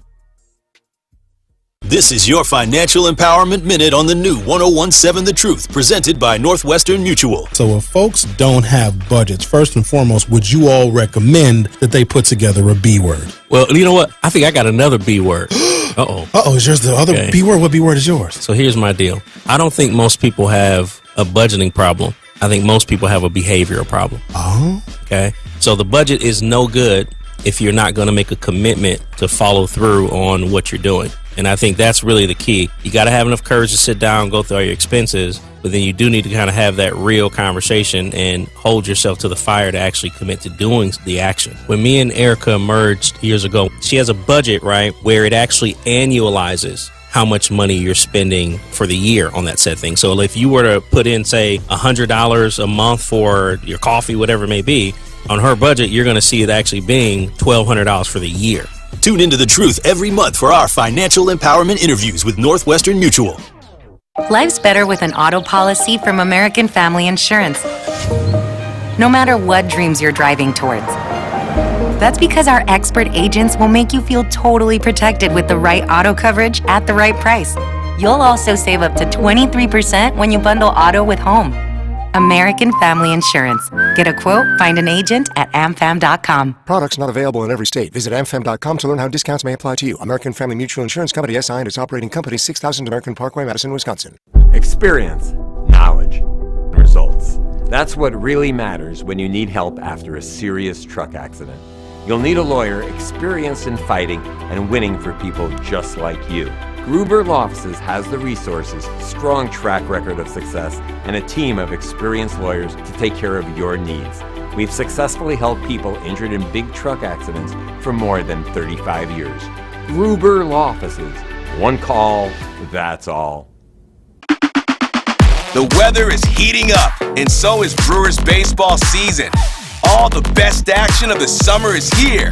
Speaker 4: This is your Financial Empowerment Minute on the new 101.7 The Truth, presented by Northwestern Mutual.
Speaker 5: So if folks don't have budgets, first and foremost, would you all recommend that they put together a B word?
Speaker 22: Well, you know what? I think I got another B word. Uh-oh,
Speaker 5: is yours the other B word? What B word is yours?
Speaker 22: So here's my deal. I don't think most people have a budgeting problem. I think most people have a behavioral problem.
Speaker 5: Oh.
Speaker 22: Okay? So the budget is no good if you're not going to make a commitment to follow through on what you're doing. And I think that's really the key. You got to have enough courage to sit down and go through all your expenses, but then you do need to kind of have that real conversation and hold yourself to the fire to actually commit to doing the action. When me and Erica merged years ago, she has a budget, right, where it actually annualizes how much money you're spending for the year on that said thing. So if you were to put in, say, $100 a month for your coffee, whatever it may be, on her budget, you're going to see it actually being $1,200 for the year.
Speaker 4: Tune into The Truth every month for our financial empowerment interviews with Northwestern Mutual.
Speaker 23: Life's better with an auto policy from American Family Insurance. No matter what dreams you're driving towards. That's because our expert agents will make you feel totally protected with the right auto coverage at the right price. You'll also save up to 23% when you bundle auto with home. American Family Insurance. Get a quote, find an agent at amfam.com.
Speaker 24: Products not available in every state. Visit amfam.com to learn how discounts may apply to you. American Family Mutual Insurance Company, SI, and its operating company, 6000 American Parkway, Madison, Wisconsin.
Speaker 25: Experience, knowledge, results. That's what really matters when you need help after a serious truck accident. You'll need a lawyer experienced in fighting and winning for people just like you. Gruber Law Offices has the resources, strong track record of success, and a team of experienced lawyers to take care of your needs. We've successfully helped people injured in big truck accidents for more than 35 years. Gruber Law Offices. One call, that's all.
Speaker 3: The weather is heating up, and so is Brewers baseball season. All the best action of the summer is here.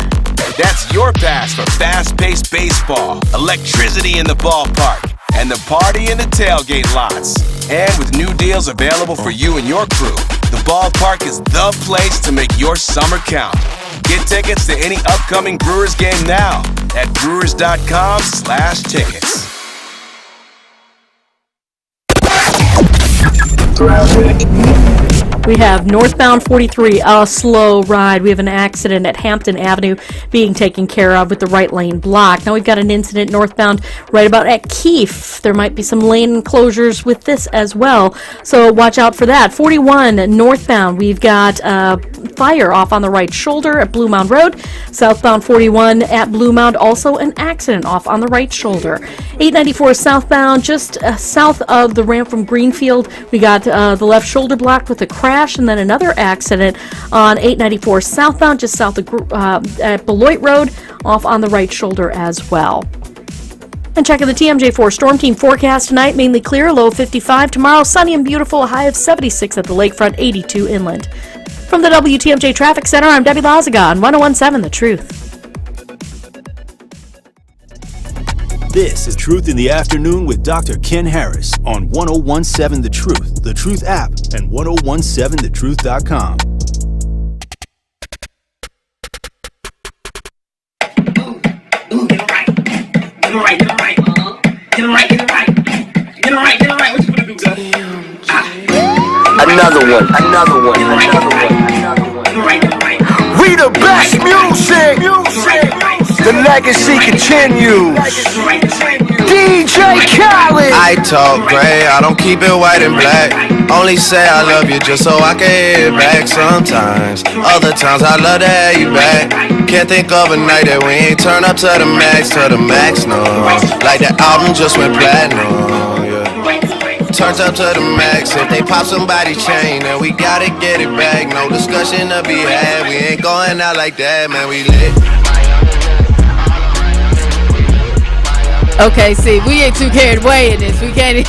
Speaker 3: That's your pass for fast-paced baseball, electricity in the ballpark, and the party in the tailgate lots. And with new deals available for you and your crew, the ballpark is the place to make your summer count. Get tickets to any upcoming Brewers game now at brewers.com/tickets.
Speaker 6: We have northbound 43, a slow ride. We have an accident at Hampton Avenue being taken care of with the right lane blocked. Now we've got an incident northbound right about at Keefe. There might be some lane closures with this as well, so watch out for that. 41 northbound, we've got fire off on the right shoulder at Blue Mound Road. Southbound 41 at Blue Mound, also an accident off on the right shoulder. 894 southbound, just south of the ramp from Greenfield, we got the left shoulder blocked with a crash, and then another accident on 894 southbound, just south of at Beloit Road, off on the right shoulder as well. And checking the TMJ4 Storm Team forecast tonight, mainly clear, low 55. Tomorrow, sunny and beautiful, a high of 76 at the lakefront, 82 inland. From the WTMJ Traffic Center, I'm Debbie Lazaga on 101.7 The Truth.
Speaker 4: This is Truth in the Afternoon with Dr. Ken Harris on 101.7 The Truth app, and 1017thetruth.com.
Speaker 7: Another one. We the best music. The legacy continues. DJ Khaled.
Speaker 8: I talk gray, I don't keep it white and black. Only say I love you just so I can hear it back sometimes. Other times I love to have you back. Can't think of a night that we ain't turn up to the max, no. Like the album just went platinum, yeah. Turns up to the max. If they pop somebody's chain, then we gotta get it back. No discussion to be had. We ain't going out like that, man. We lit.
Speaker 1: Okay, see, we ain't too carried away in this. We can't.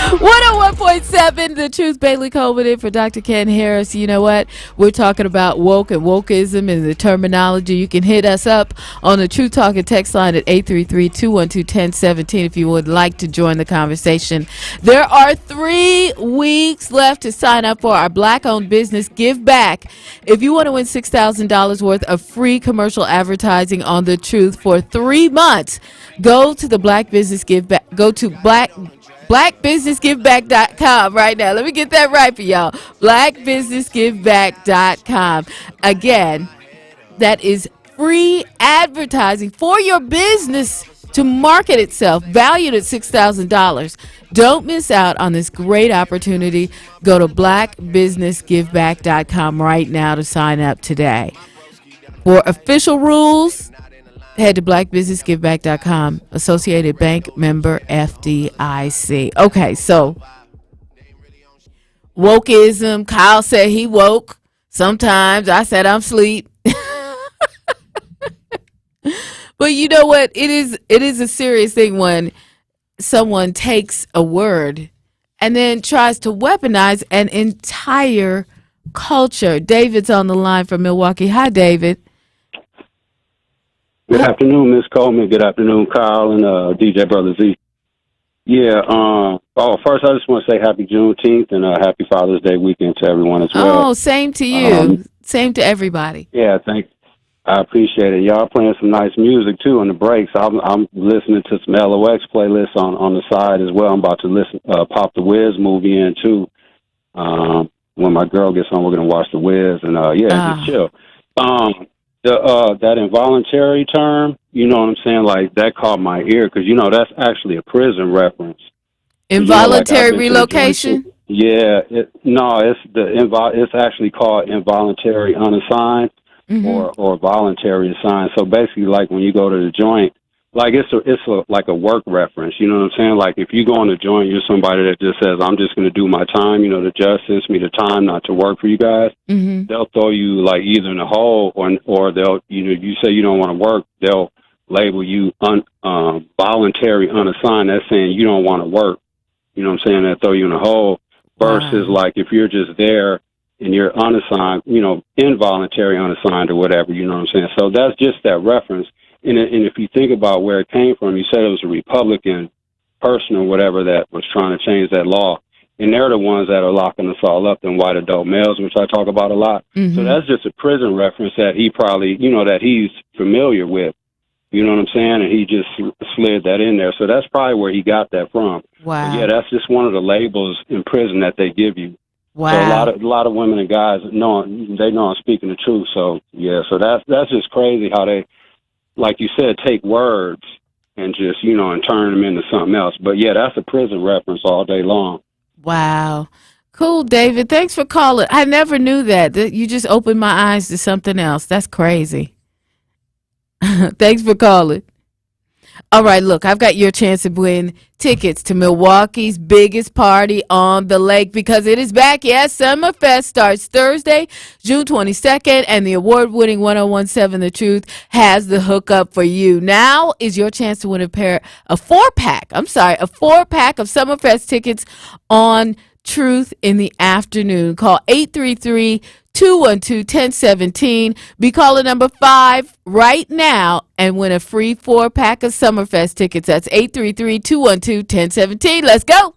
Speaker 1: 101.7 The Truth. Bailey Coleman in for Dr. Ken Harris. You know what? We're talking about woke and wokeism and the terminology. You can hit us up on the Truth Talk and text line at 833-212-1017 if you would like to join the conversation. There are 3 weeks left to sign up for our Black-owned business Give Back. If you want to win $6,000 worth of free commercial advertising on The Truth for 3 months, go to the Black Business Give Back. Go to blackbusinessgiveback.com right now. Let me get that right for y'all. blackbusinessgiveback.com. Again, that is free advertising for your business to market itself, valued at $6,000. Don't miss out on this great opportunity. Go to blackbusinessgiveback.com right now to sign up today. For official rules, head to blackbusinessgiveback.com. Associated Bank, member FDIC. Okay, so wokeism. Kyle said he woke. Sometimes I said I'm asleep. But you know what? It is a serious thing when someone takes a word and then tries to weaponize an entire culture. David's on the line from Milwaukee. Hi, David.
Speaker 21: Good afternoon, Ms. Coleman. Good afternoon, Kyle and DJ Brother Z. Yeah, first I just want to say happy Juneteenth and happy Father's Day weekend to everyone as well.
Speaker 1: Oh, same to you. Same to everybody.
Speaker 21: Yeah, I appreciate it. Y'all playing some nice music, too, on the breaks. I'm listening to some LOX playlists on the side as well. I'm about to pop the Wiz movie in, too. When my girl gets home, we're going to watch the Wiz. And, just chill. That involuntary term, you know what I'm saying? Like, that caught my ear because, that's actually a prison reference.
Speaker 1: Involuntary relocation?
Speaker 21: Yeah. It's actually called involuntary unassigned or voluntary assigned. So basically, like, when you go to the joint, like, it's like a work reference. You know what I'm saying? Like, if you go on the joint, you're somebody that just says, I'm just going to do my time. The judge sends me the time not to work for you guys. Mm-hmm. They'll throw you, like, either in a hole or they'll, you say you don't want to work, they'll label you voluntary unassigned. That's saying you don't want to work. You know what I'm saying? They'll throw you in a hole versus, like, if you're just there and you're unassigned, involuntary unassigned or whatever, you know what I'm saying? So that's just that reference. And if you think about where it came from, you said it was a Republican person or whatever that was trying to change that law. And they're the ones that are locking us all up, in white adult males, which I talk about a lot. Mm-hmm. So that's just a prison reference that he probably, that he's familiar with. You know what I'm saying? And he just slid that in there. So that's probably where he got that from.
Speaker 1: Wow.
Speaker 21: But yeah, that's just one of the labels in prison that they give you.
Speaker 1: Wow.
Speaker 9: So a lot of women and guys know I'm speaking the truth. So yeah, so that's just crazy how they, like you said, take words and just, and turn them into something else. But yeah, that's a prison reference all day long.
Speaker 1: Wow. Cool, David. Thanks for calling. I never knew that. You just opened my eyes to something else. That's crazy. Thanks for calling. All right, look, I've got your chance to win tickets to Milwaukee's biggest party on the lake because it is back. Yes, Summerfest starts Thursday, June 22nd, and the award-winning 1017 The Truth has the hookup for you. Now is your chance to win a four-pack of Summerfest tickets on Truth in the Afternoon. Call 833-212-1017. Be caller number 5 right now and win a free 4-pack of Summerfest tickets. That's 833-212-1017. Let's go.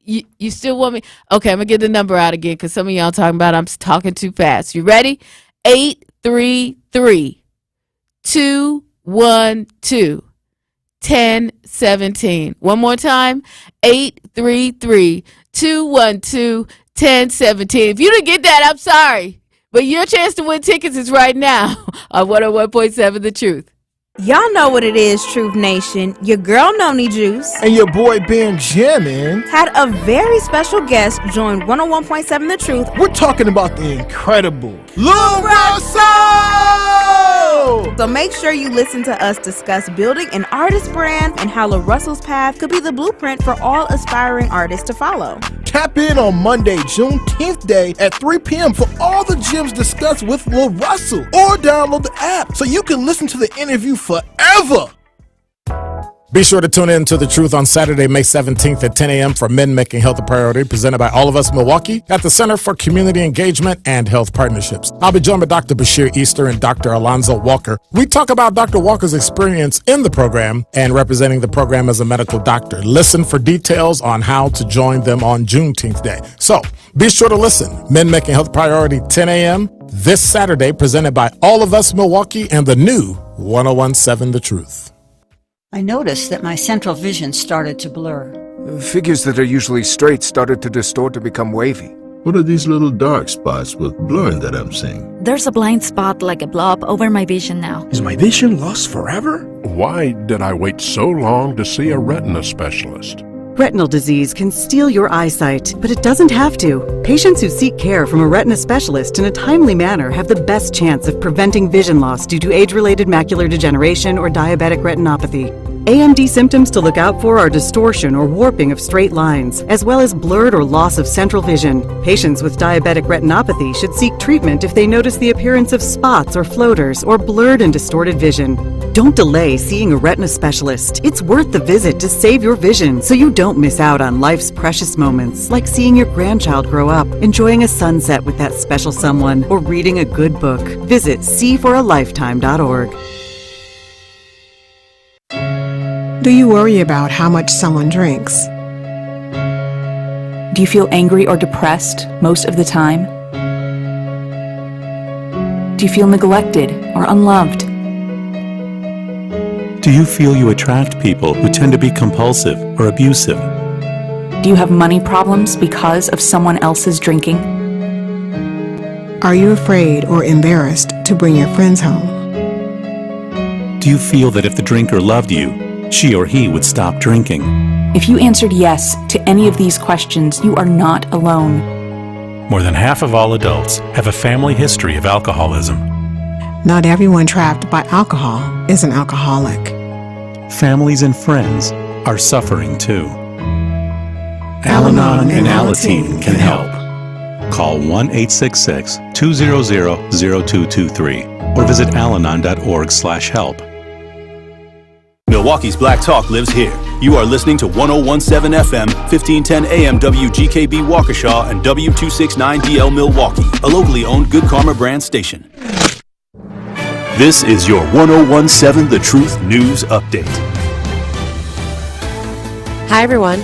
Speaker 1: You still want me? Okay, I'm going to get the number out again because some of y'all talking about I'm talking too fast. You ready? 833-212-1017. One more time, 833-212-1017. If you didn't get that, I'm sorry. But your chance to win tickets is right now on 101.7 The Truth.
Speaker 10: Y'all know what it is, Truth Nation. Your girl Noni Juice
Speaker 11: and your boy Benjamin
Speaker 10: had a very special guest join 101.7 The Truth.
Speaker 11: We're talking about the incredible Lil Russell!
Speaker 10: So make sure you listen to us discuss building an artist brand and how Lil Russell's path could be the blueprint for all aspiring artists to follow.
Speaker 11: Tap in on Monday, Juneteenth Day at 3 p.m. for all the gems discussed with Lil Russell, or download the app so you can listen to the interview forever.
Speaker 12: Be sure to tune in to The Truth on Saturday, May 17th at 10 a.m. for Men Making Health a Priority, presented by All of Us Milwaukee at the Center for Community Engagement and Health Partnerships. I'll be joined by Dr. Bashir Easter and Dr. Alonzo Walker. We talk about Dr. Walker's experience in the program and representing the program as a medical doctor. Listen for details on how to join them on Juneteenth Day. So be sure to listen. Men Making Health Priority, 10 a.m. this Saturday, presented by All of Us Milwaukee and the new 1017 The Truth.
Speaker 13: I noticed that my central vision started to blur.
Speaker 26: Figures that are usually straight started to distort to become wavy.
Speaker 27: What are these little dark spots with blurring that I'm seeing?
Speaker 28: There's a blind spot like a blob over my vision now.
Speaker 27: Is my vision lost forever? Why did I wait so long to see a retina specialist?
Speaker 29: Retinal disease can steal your eyesight, but it doesn't have to. Patients who seek care from a retina specialist in a timely manner have the best chance of preventing vision loss due to age-related macular degeneration or diabetic retinopathy. AMD symptoms to look out for are distortion or warping of straight lines, as well as blurred or loss of central vision. Patients with diabetic retinopathy should seek treatment if they notice the appearance of spots or floaters or blurred and distorted vision. Don't delay seeing a retina specialist. It's worth the visit to save your vision so you don't miss out on life's precious moments, like seeing your grandchild grow up, enjoying a sunset with that special someone, or reading a good book. Visit seeforalifetime.org.
Speaker 30: Do you worry about how much someone drinks?
Speaker 31: Do you feel angry or depressed most of the time? Do you feel neglected or unloved?
Speaker 32: Do you feel you attract people who tend to be compulsive or abusive?
Speaker 31: Do you have money problems because of someone else's drinking?
Speaker 30: Are you afraid or embarrassed to bring your friends home?
Speaker 32: Do you feel that if the drinker loved you, she or he would stop drinking?
Speaker 31: If you answered yes to any of these questions, you are not alone.
Speaker 32: More than half of all adults have a family history of alcoholism.
Speaker 30: Not everyone trapped by alcohol is an alcoholic.
Speaker 32: Families and friends are suffering too. Al-Anon and Alateen can help. Call 1-866-200-0223 or visit alanon.org/help.
Speaker 4: Milwaukee's Black Talk lives here. You are listening to 1017 FM, 1510 AM WGKB Waukesha and W269DL Milwaukee, a locally owned Good Karma brand station. This is your 1017 The Truth News Update.
Speaker 16: Hi, everyone.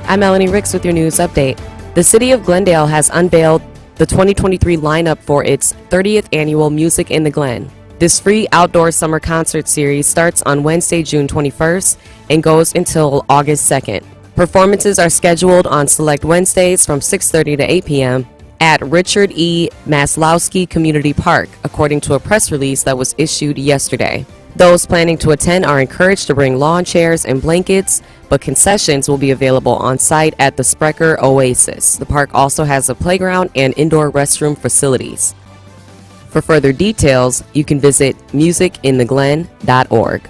Speaker 16: I'm Melanie Ricks with your news update. The City of Glendale has unveiled the 2023 lineup for its 30th annual Music in the Glen. This free outdoor summer concert series starts on Wednesday, June 21st and goes until August 2nd. Performances are scheduled on select Wednesdays from 6:30 to 8 p.m. at Richard E. Maslowski Community Park, according to a press release that was issued yesterday. Those planning to attend are encouraged to bring lawn chairs and blankets, but concessions will be available on site at the Sprecher Oasis. The park also has a playground and indoor restroom facilities. For further details, you can visit musicintheglen.org.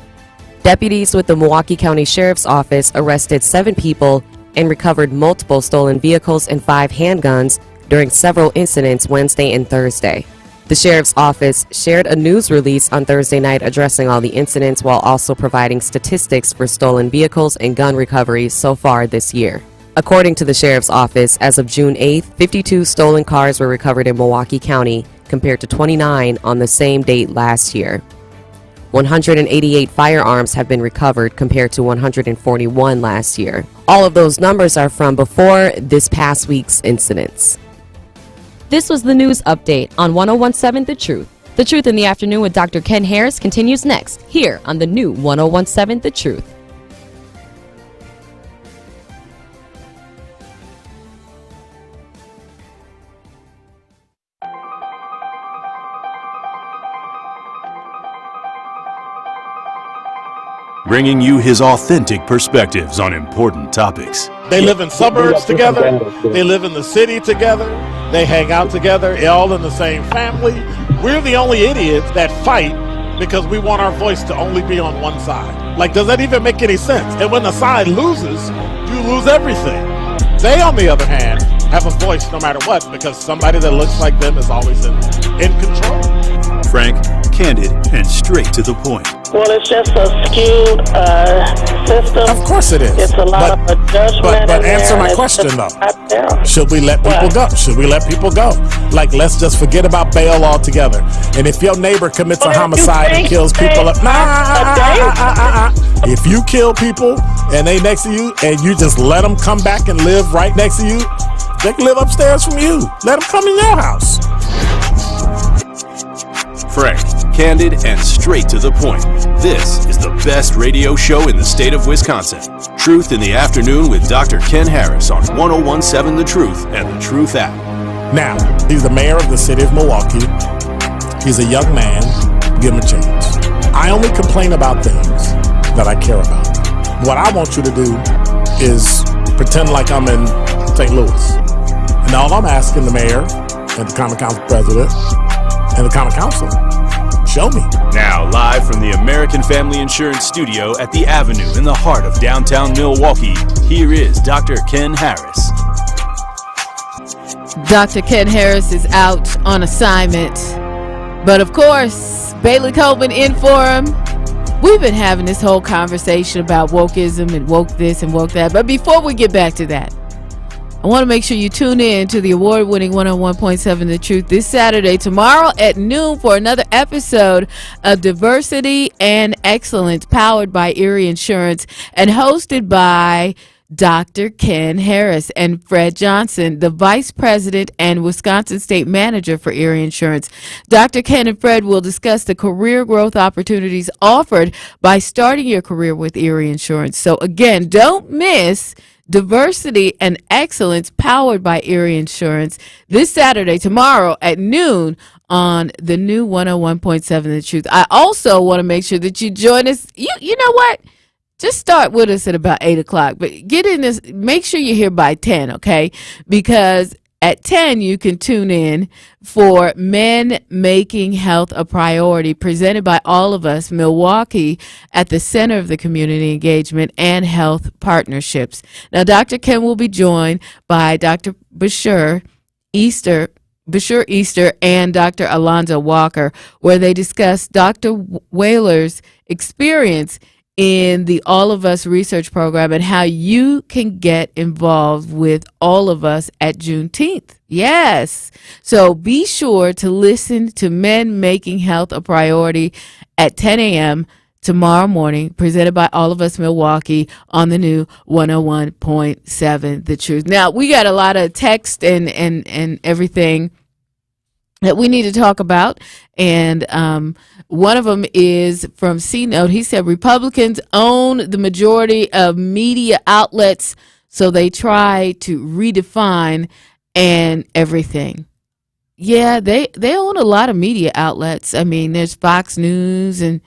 Speaker 16: Deputies with the Milwaukee County Sheriff's Office arrested 7 people and recovered multiple stolen vehicles and 5 handguns during several incidents Wednesday and Thursday. The Sheriff's Office shared a news release on Thursday night addressing all the incidents while also providing statistics for stolen vehicles and gun recoveries so far this year. According to the Sheriff's Office, as of June 8th, 52 stolen cars were recovered in Milwaukee County compared to 29 on the same date last year. 188 firearms have been recovered compared to 141 last year. All of those numbers are from before this past week's incidents.
Speaker 2: This was the news update on 1017 The Truth. The Truth in the Afternoon with Dr. Ken Harris continues next, here on the new 1017 The Truth.
Speaker 4: Bringing you his authentic perspectives on important topics.
Speaker 12: They live in suburbs together. They live in the city together. They hang out together, all in the same family. We're the only idiots that fight because we want our voice to only be on one side. Like, does that even make any sense? And when the side loses, you lose everything. They, on the other hand, have a voice no matter what because somebody that looks like them is always in control.
Speaker 4: Frank, candid, and straight to the point.
Speaker 5: Well, it's just a skewed system.
Speaker 12: Of course it is.
Speaker 5: It's a lot of judgment.
Speaker 12: But answer my question though. Should we let people go? Should we let people go? Like, let's just forget about bail altogether. And if your neighbor commits a homicide and kills people, if you kill people and they next to you and you just let them come back and live right next to you, they can live upstairs from you. Let them come in your house.
Speaker 4: Frank, candid, and straight to the point. This is the best radio show in the state of Wisconsin. Truth in the Afternoon with Dr. Ken Harris on 1017 The Truth and The Truth app.
Speaker 12: Now, he's the mayor of the city of Milwaukee. He's a young man. Give him a chance. I only complain about things that I care about. What I want you to do is pretend like I'm in St. Louis. And all I'm asking the mayor and the Common Council president and the Common Council, show me.
Speaker 4: Now, live from the American Family Insurance Studio at the Avenue in the heart of downtown Milwaukee, here is Dr. Ken Harris.
Speaker 1: Dr. Ken Harris is out on assignment. But of course, Bailey Coleman in for him. We've been having this whole conversation about wokeism and woke this and woke that. But before we get back to that, I want to make sure you tune in to the award-winning 101.7 The Truth this Saturday, tomorrow at noon, for another episode of Diversity and Excellence, powered by Erie Insurance and hosted by Dr. Ken Harris and Fred Johnson, the Vice President and Wisconsin State Manager for Erie Insurance. Dr. Ken and Fred will discuss the career growth opportunities offered by starting your career with Erie Insurance. So again, don't miss Diversity and Excellence, powered by Erie Insurance, this Saturday, tomorrow at noon on the new 101.7 The Truth. I also want to make sure that you join us. You know what? Just start with us at about 8 o'clock, but get in this. Make sure you're here by 10, okay? Because at 10, you can tune in for Men Making Health a Priority, presented by All of Us Milwaukee at the Center of the Community Engagement and Health Partnerships. Now, Dr. Ken will be joined by Dr. Bashir Easter and Dr. Alonzo Walker, where they discuss Dr. Whaler's experience in the All of Us research program and how you can get involved with All of Us at Juneteenth. Yes. So be sure to listen to Men Making Health a Priority at 10 a.m. tomorrow morning, presented by All of Us Milwaukee on the new 101.7 The Truth. Now, we got a lot of text and everything that we need to talk about. And one of them is from C-Note. He said, Republicans own the majority of media outlets, So they try to redefine and everything. Yeah, they own a lot of media outlets. I mean, there's Fox News and,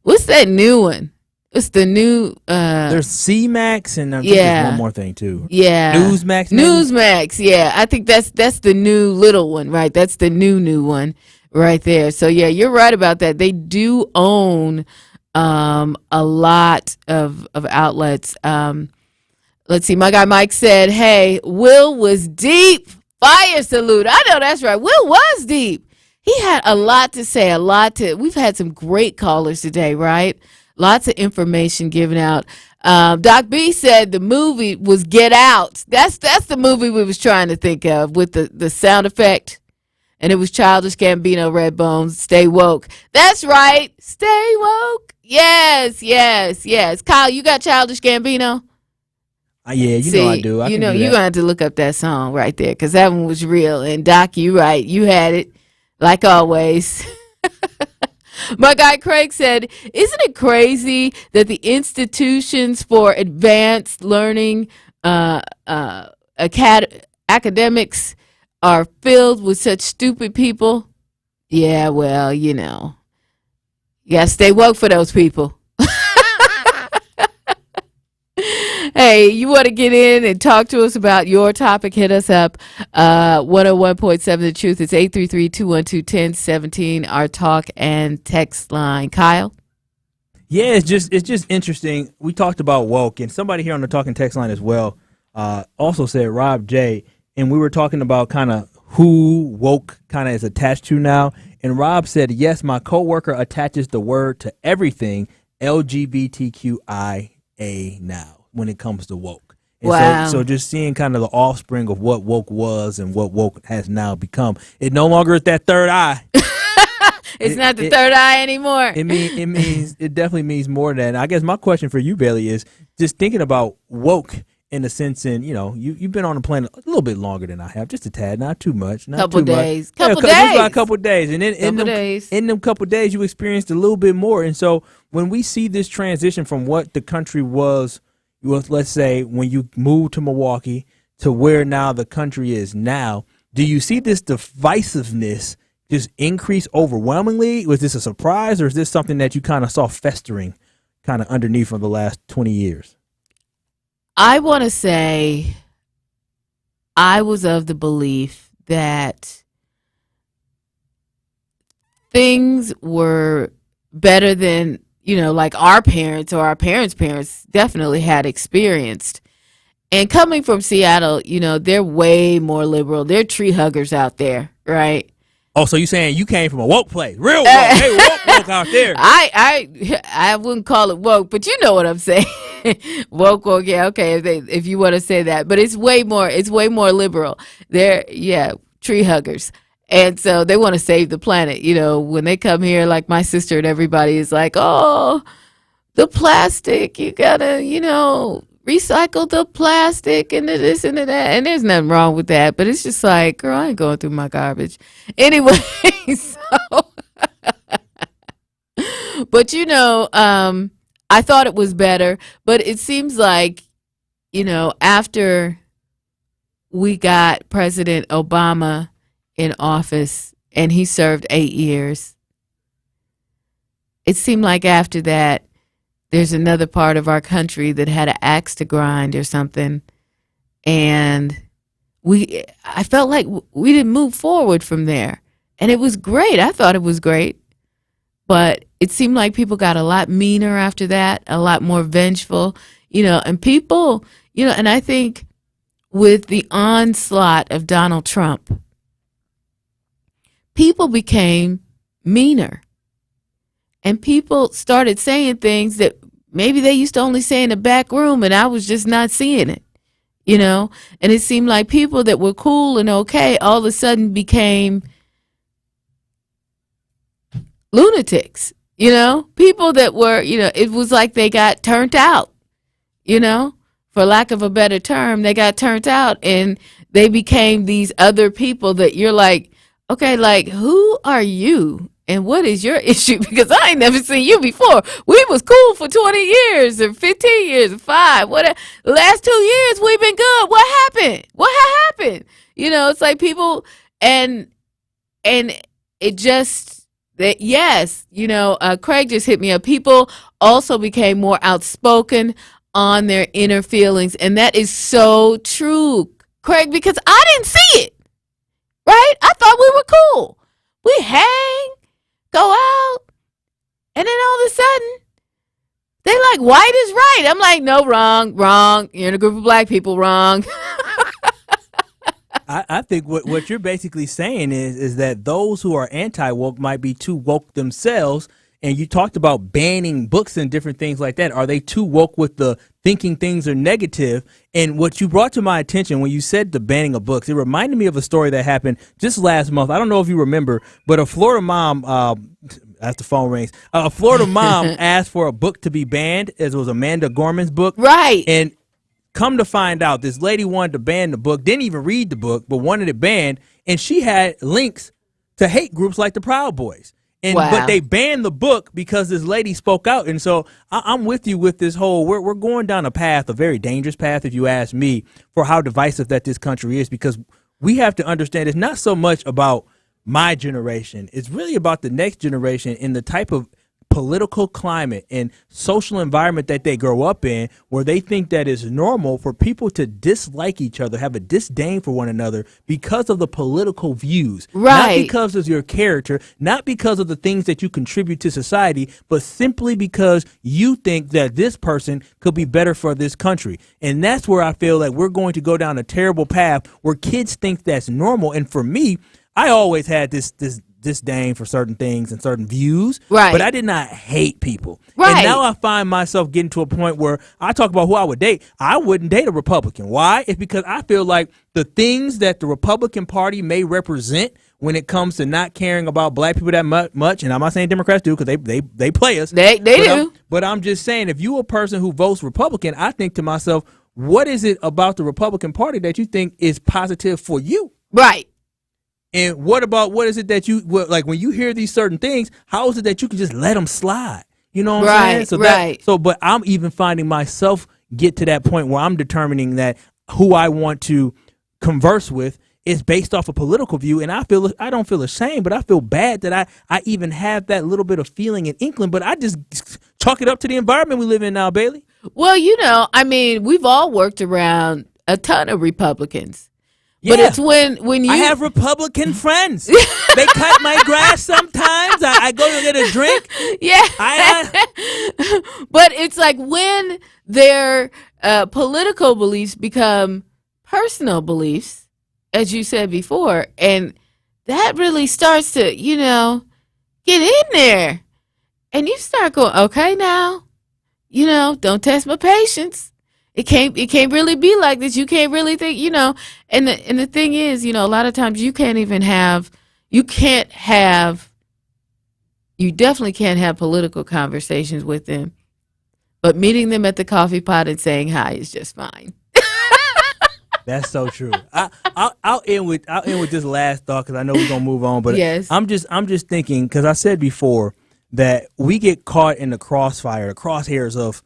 Speaker 1: what's that new one? It's the new
Speaker 3: there's CMAX and there's one more thing too.
Speaker 1: Yeah.
Speaker 3: Newsmax. Maybe?
Speaker 1: Newsmax, yeah. I think that's the new little one, right? That's the new one right there. So yeah, you're right about that. They do own a lot of outlets. Let's see. My guy Mike said, "Hey, Will was deep. Fire salute." I know that's right. Will was deep. He had a lot to say, we've had some great callers today, right? Lots of information given out. Doc B said the movie was Get Out. That's the movie we was trying to think of with the sound effect. And it was Childish Gambino, Redbone, Stay Woke. That's right. Stay woke. Yes. Kyle, you got Childish Gambino?
Speaker 3: Yeah, know I do.
Speaker 1: You're going to have to look up that song right there because that one was real. And Doc, you right. You had it like always. My guy Craig said, isn't it crazy that the institutions for advanced learning academics are filled with such stupid people? Yeah, well, you got to stay woke for those people. Hey, you want to get in and talk to us about your topic, hit us up. 101.7 The Truth. It's 833-212-1017, our talk and text line. Kyle?
Speaker 3: Yeah, it's just interesting. We talked about woke, and somebody here on the talk and text line as well also said Rob J., and we were talking about kind of who woke kind of is attached to now. And Rob said, yes, my coworker attaches the word to everything LGBTQIA now when it comes to woke. And
Speaker 1: wow.
Speaker 3: So just seeing kind of the offspring of what woke was and what woke has now become. It no longer is that third eye.
Speaker 1: It's not the third eye anymore.
Speaker 3: It definitely means more than that. I guess my question for you, Bailey, is just thinking about woke in the sense, and you've been on the planet a little bit longer than I have, just a tad, not too much,
Speaker 1: couple days,
Speaker 3: just about a couple days, and then in them couple days you experienced a little bit more. And so when we see this transition from what the country was, let's say when you moved to Milwaukee to where now the country is now, do you see this divisiveness just increase overwhelmingly? Was this a surprise, or is this something that you kind of saw festering kind of underneath for the last 20 years?
Speaker 1: I want to say I was of the belief that things were better than, like our parents or our parents' definitely had experienced. And coming from Seattle, they're way more liberal. They're tree huggers out there, right?
Speaker 3: Oh, so you saying you came from a woke place? Real woke. Hey, woke out there.
Speaker 1: I wouldn't call it woke, but you know what I'm saying. woke, yeah, okay, if you want to say that. But it's way more liberal. They're, tree huggers. And so they want to save the planet. When they come here, like my sister and everybody is like, oh, the plastic, you gotta, recycle the plastic and this and that. And there's nothing wrong with that. But it's just like, girl, I ain't going through my garbage. Anyway, so. But, I thought it was better. But it seems like, after we got President Obama in office and he served 8 years, it seemed like after that, there's another part of our country that had an axe to grind or something. And I felt like we didn't move forward from there. And it was great. I thought it was great. But it seemed like people got a lot meaner after that, a lot more vengeful, and people, and I think with the onslaught of Donald Trump, people became meaner. And people started saying things that maybe they used to only say in the back room, and I was just not seeing it, And it seemed like people that were cool and okay all of a sudden became lunatics, people that were, it was like they got turned out, for lack of a better term, they got turned out and they became these other people that you're like, okay, like, who are you? And what is your issue? Because I ain't never seen you before. We was cool for 20 years or 15 years or 5. What the last 2 years we've been good. What happened? What happened? You know, it's like people and it just that yes, you know, Craig just hit me up. People also became more outspoken on their inner feelings, and that is so true, Craig, because I didn't see it. Right? I thought we were cool. We hang, go out, and then all of a sudden, they like, white is right. I'm like, no, wrong. You're in a group of black people, wrong.
Speaker 3: I think what you're basically saying is that those who are anti-woke might be too woke themselves. And you talked about banning books and different things like that. Are they too woke with the thinking things are negative? And what you brought to my attention when you said the banning of books, it reminded me of a story that happened just last month. I don't know if you remember, but a Florida mom, as the phone rings, a Florida mom asked for a book to be banned, as it was Amanda Gorman's book.
Speaker 1: Right.
Speaker 3: And come to find out, this lady wanted to ban the book, didn't even read the book, but wanted it banned. And she had links to hate groups like the Proud Boys. But they banned the book because this lady spoke out. And so I'm with you with this whole, we're going down a path, a very dangerous path, if you ask me, for how divisive that this country is, because we have to understand it's not so much about my generation. It's really about the next generation and the type of political climate and social environment that they grow up in, where they think that it's normal for people to dislike each other, have a disdain for one another because of the political views.
Speaker 1: Right.
Speaker 3: Not because of your character, not because of the things that you contribute to society, but simply because you think that this person could be better for this country. And that's where I feel like we're going to go down a terrible path where kids think that's normal. And for me, I always had this disdain for certain things and certain views,
Speaker 1: right?
Speaker 3: But I did not hate people.
Speaker 1: Right.
Speaker 3: And now I find myself getting to a point where I talk about who I would date. I wouldn't date a Republican. Why? It's because I feel like the things that the Republican Party may represent when it comes to not caring about black people that much, and I'm not saying Democrats do, because they play us.
Speaker 1: They do.
Speaker 3: But I'm just saying, if you're a person who votes Republican, I think to myself, what is it about the Republican Party that you think is positive for you?
Speaker 1: Right.
Speaker 3: And what is it that you, like when you hear these certain things, how is it that you can just let them slide? You know what I'm saying? But I'm even finding myself get to that point where I'm determining that who I want to converse with is based off a political view. And I don't feel ashamed, but I feel bad that I even have that little bit of feeling and inkling, but I just chalk it up to the environment we live in now, Bailey.
Speaker 1: Well, you know, I mean, we've all worked around a ton of Republicans. But it's when you...
Speaker 3: I have Republican friends. They cut my grass sometimes. I go to get a drink.
Speaker 1: Yeah. But it's like when their political beliefs become personal beliefs, as you said before, and that really starts to, you know, get in there. And you start going, okay, now, you know, don't test my patience. It can't really be like this. You can't really think, you know, and the thing is, you know, a lot of times you definitely can't have political conversations with them, but meeting them at the coffee pot and saying hi is just fine.
Speaker 3: That's so true. I'll end with this last thought, because I know we're gonna move on, but
Speaker 1: yes.
Speaker 3: I'm just thinking, because I said before that we get caught in the crosshairs of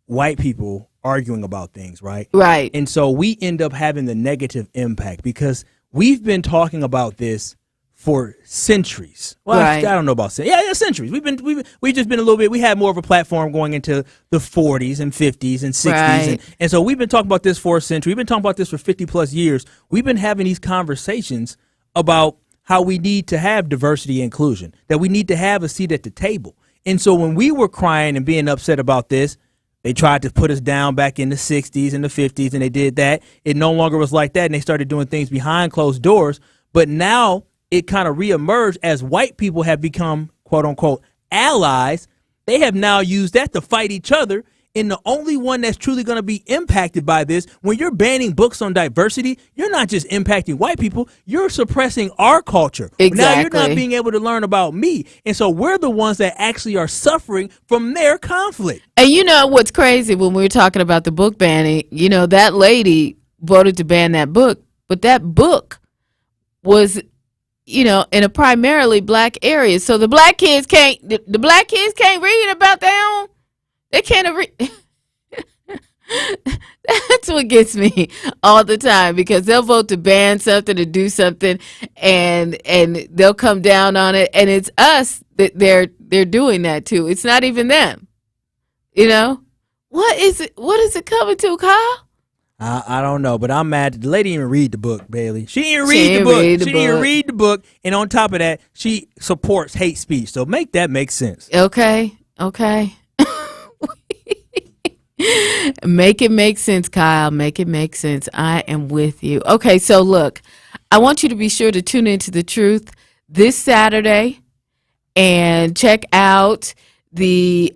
Speaker 3: white people arguing about things, right?
Speaker 1: Right.
Speaker 3: And so we end up having the negative impact because we've been talking about this for centuries. Well,
Speaker 1: right.
Speaker 3: I don't know about centuries. We've just been a little bit. We had more of a platform going into the 40s and 50s and 60s,
Speaker 1: right.
Speaker 3: and so we've been talking about this for a century. We've been talking about this for 50 plus years. We've been having these conversations about how we need to have diversity and inclusion, that we need to have a seat at the table. And so when we were crying and being upset about this, they tried to put us down back in the 60s and the 50s, and they did that. It no longer was like that, and they started doing things behind closed doors. But now it kind of reemerged as white people have become, quote unquote, allies. They have now used that to fight each other. And the only one that's truly going to be impacted by this, when you're banning books on diversity, you're not just impacting white people, you're suppressing our culture.
Speaker 1: Exactly.
Speaker 3: Now you're not being able to learn about me. And so we're the ones that actually are suffering from their conflict.
Speaker 1: And you know what's crazy, when we were talking about the book banning, you know, that lady voted to ban that book, but that book was in a primarily black area. So the black kids can't read about their own. They can't read. That's what gets me all the time, because they'll vote to ban something, to do something, and they'll come down on it, and it's us that they're doing that to. It's not even them. What is it coming to, Kyle?
Speaker 3: I don't know, but I'm mad. The lady didn't even read the book, Bailey. She didn't read the book. She didn't even read the book, and on top of that, she supports hate speech. So make that make sense.
Speaker 1: Okay. Make it make sense, Kyle. Make it make sense. I am with you. Okay, so look, I want you to be sure to tune into The Truth this Saturday and check out the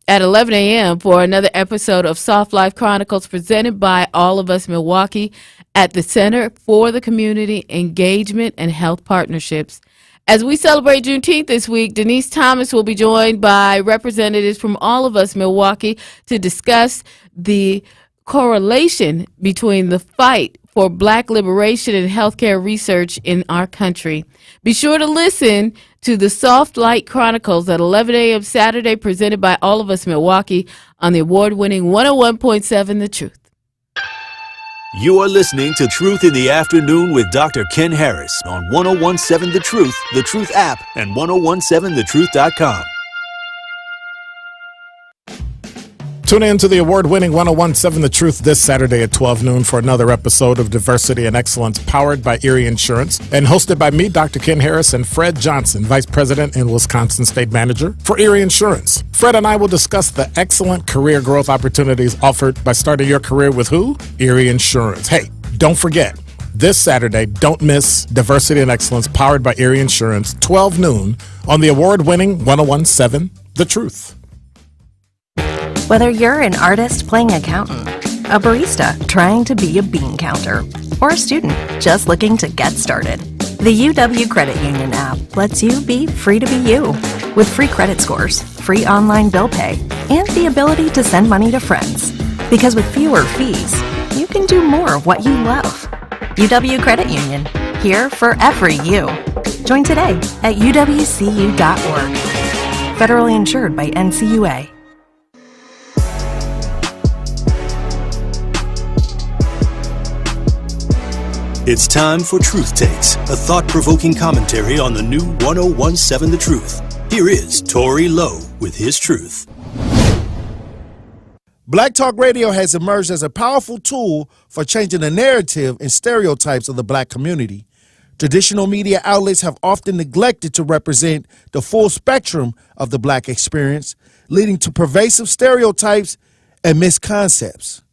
Speaker 1: at 11 a.m. for another episode of Soft Life Chronicles presented by All of Us Milwaukee at the Center for the Community Engagement and Health Partnerships. As we celebrate Juneteenth this week, Denise Thomas will be joined by representatives from All of Us Milwaukee to discuss the correlation between the fight for Black liberation and healthcare research in our country. Be sure to listen to the Soft Light Chronicles at 11 a.m. Saturday, presented by All of Us Milwaukee on the award-winning 101.7 The Truth.
Speaker 4: You are listening to Truth in the Afternoon with Dr. Ken Harris on 101.7 The Truth app, and 1017thetruth.com.
Speaker 12: Tune in to the award-winning 101.7 The Truth this Saturday at 12 noon for another episode of Diversity and Excellence, powered by Erie Insurance and hosted by me, Dr. Ken Harris, and Fred Johnson, Vice President and Wisconsin State Manager for Erie Insurance. Fred and I will discuss the excellent career growth opportunities offered by starting your career with who? Erie Insurance. Hey, don't forget, this Saturday, don't miss Diversity and Excellence, powered by Erie Insurance, 12 noon on the award-winning 101.7 The Truth.
Speaker 6: Whether you're an artist playing accountant, a barista trying to be a bean counter, or a student just looking to get started, the UW Credit Union app lets you be free to be you, with free credit scores, free online bill pay, and the ability to send money to friends. Because with fewer fees, you can do more of what you love. UW Credit Union, here for every you. Join today at uwcu.org. Federally insured by NCUA.
Speaker 4: It's time for Truth Takes, a thought-provoking commentary on the new 101.7 The Truth. Here is Tory Lowe with his truth.
Speaker 11: Black Talk Radio has emerged as a powerful tool for changing the narrative and stereotypes of the black community. Traditional media outlets have often neglected to represent the full spectrum of the black experience, leading to pervasive stereotypes and misconceptions.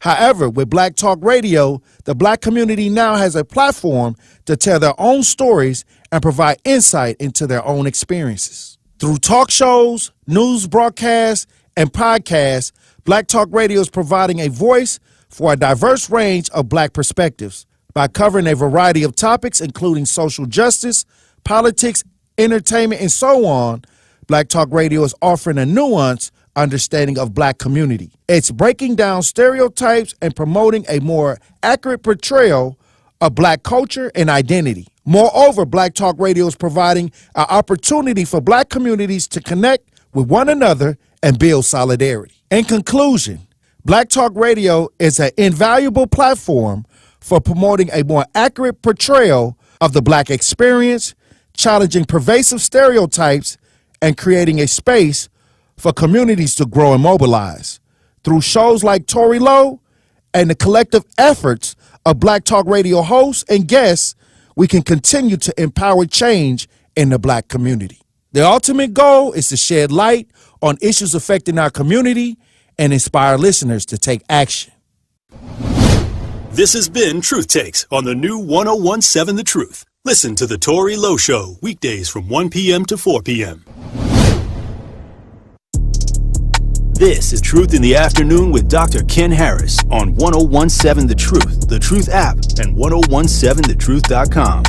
Speaker 11: However, with Black Talk Radio, the black community now has a platform to tell their own stories and provide insight into their own experiences. Through talk shows, news broadcasts, and podcasts, Black Talk Radio is providing a voice for a diverse range of black perspectives. By covering a variety of topics, including social justice, politics, entertainment, and so on, Black Talk Radio is offering a nuanced understanding of black community. It's breaking down stereotypes and promoting a more accurate portrayal of black culture and identity. Moreover, Black Talk Radio is providing an opportunity for black communities to connect with one another and build solidarity. In conclusion, Black Talk Radio is an invaluable platform for promoting a more accurate portrayal of the black experience, challenging pervasive stereotypes, and creating a space for communities to grow and mobilize. Through shows like Tory Lowe and the collective efforts of Black Talk Radio hosts and guests, we can continue to empower change in the black community. The ultimate goal is to shed light on issues affecting our community and inspire listeners to take action.
Speaker 4: This has been Truth Takes on the new 101.7 The Truth. Listen to The Tory Lowe Show weekdays from 1 p.m. to 4 p.m. This is Truth in the Afternoon with Dr. Ken Harris on 101.7 The Truth app, and 1017thetruth.com.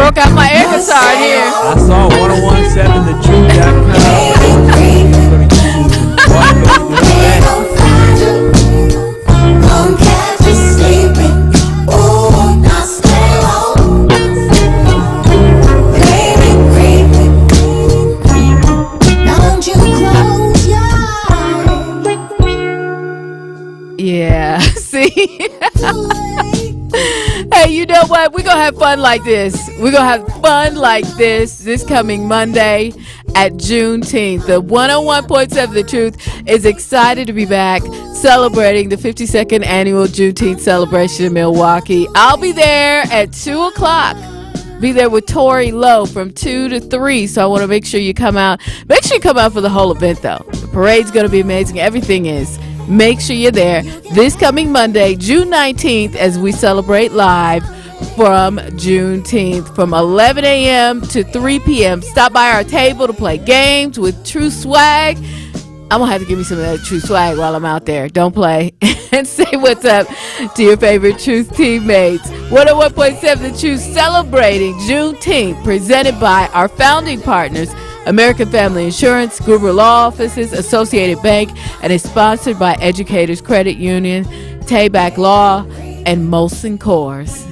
Speaker 1: broke out my air guitar here.
Speaker 3: I saw 1017thetruth.com.
Speaker 1: Yeah, see? Hey, you know what? We're going to have fun like this. We're going to have fun like this coming Monday at Juneteenth. The 101.7 The Truth is excited to be back celebrating the 52nd annual Juneteenth celebration in Milwaukee. I'll be there at 2 o'clock. Be there with Tori Lowe from 2 to 3. So I want to make sure you come out. Make sure you come out for the whole event, though. The parade's going to be amazing. Everything is. Make sure you're there this coming Monday, June 19th, as we celebrate live from Juneteenth from 11 a.m. to 3 p.m. Stop by our table to play games with True Swag. I'm going to have to give you some of that True Swag while I'm out there. Don't play. And say what's up to your favorite Truth teammates. 101.7 The Truth celebrating Juneteenth, presented by our founding partners, American Family Insurance, Gruber Law Offices, Associated Bank, and is sponsored by Educators Credit Union, Tayback Law, and Molson Coors.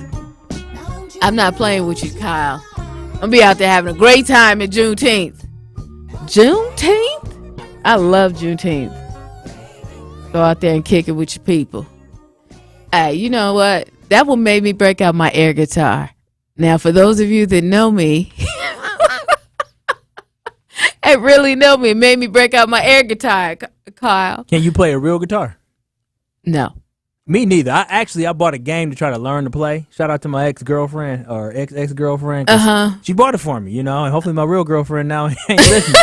Speaker 1: I'm not playing with you, Kyle. I'm going to be out there having a great time at Juneteenth. Juneteenth? I love Juneteenth. Go out there and kick it with your people. Hey, you know what? That one made me break out my air guitar. Now, for those of you that know me, and really know me, it made me break out my air guitar, Kyle.
Speaker 3: Can you play a real guitar?
Speaker 1: No.
Speaker 3: Me neither. I bought a game to try to learn to play. Shout out to my ex-girlfriend or ex-girlfriend. She bought it for me, and hopefully my real girlfriend now ain't listening.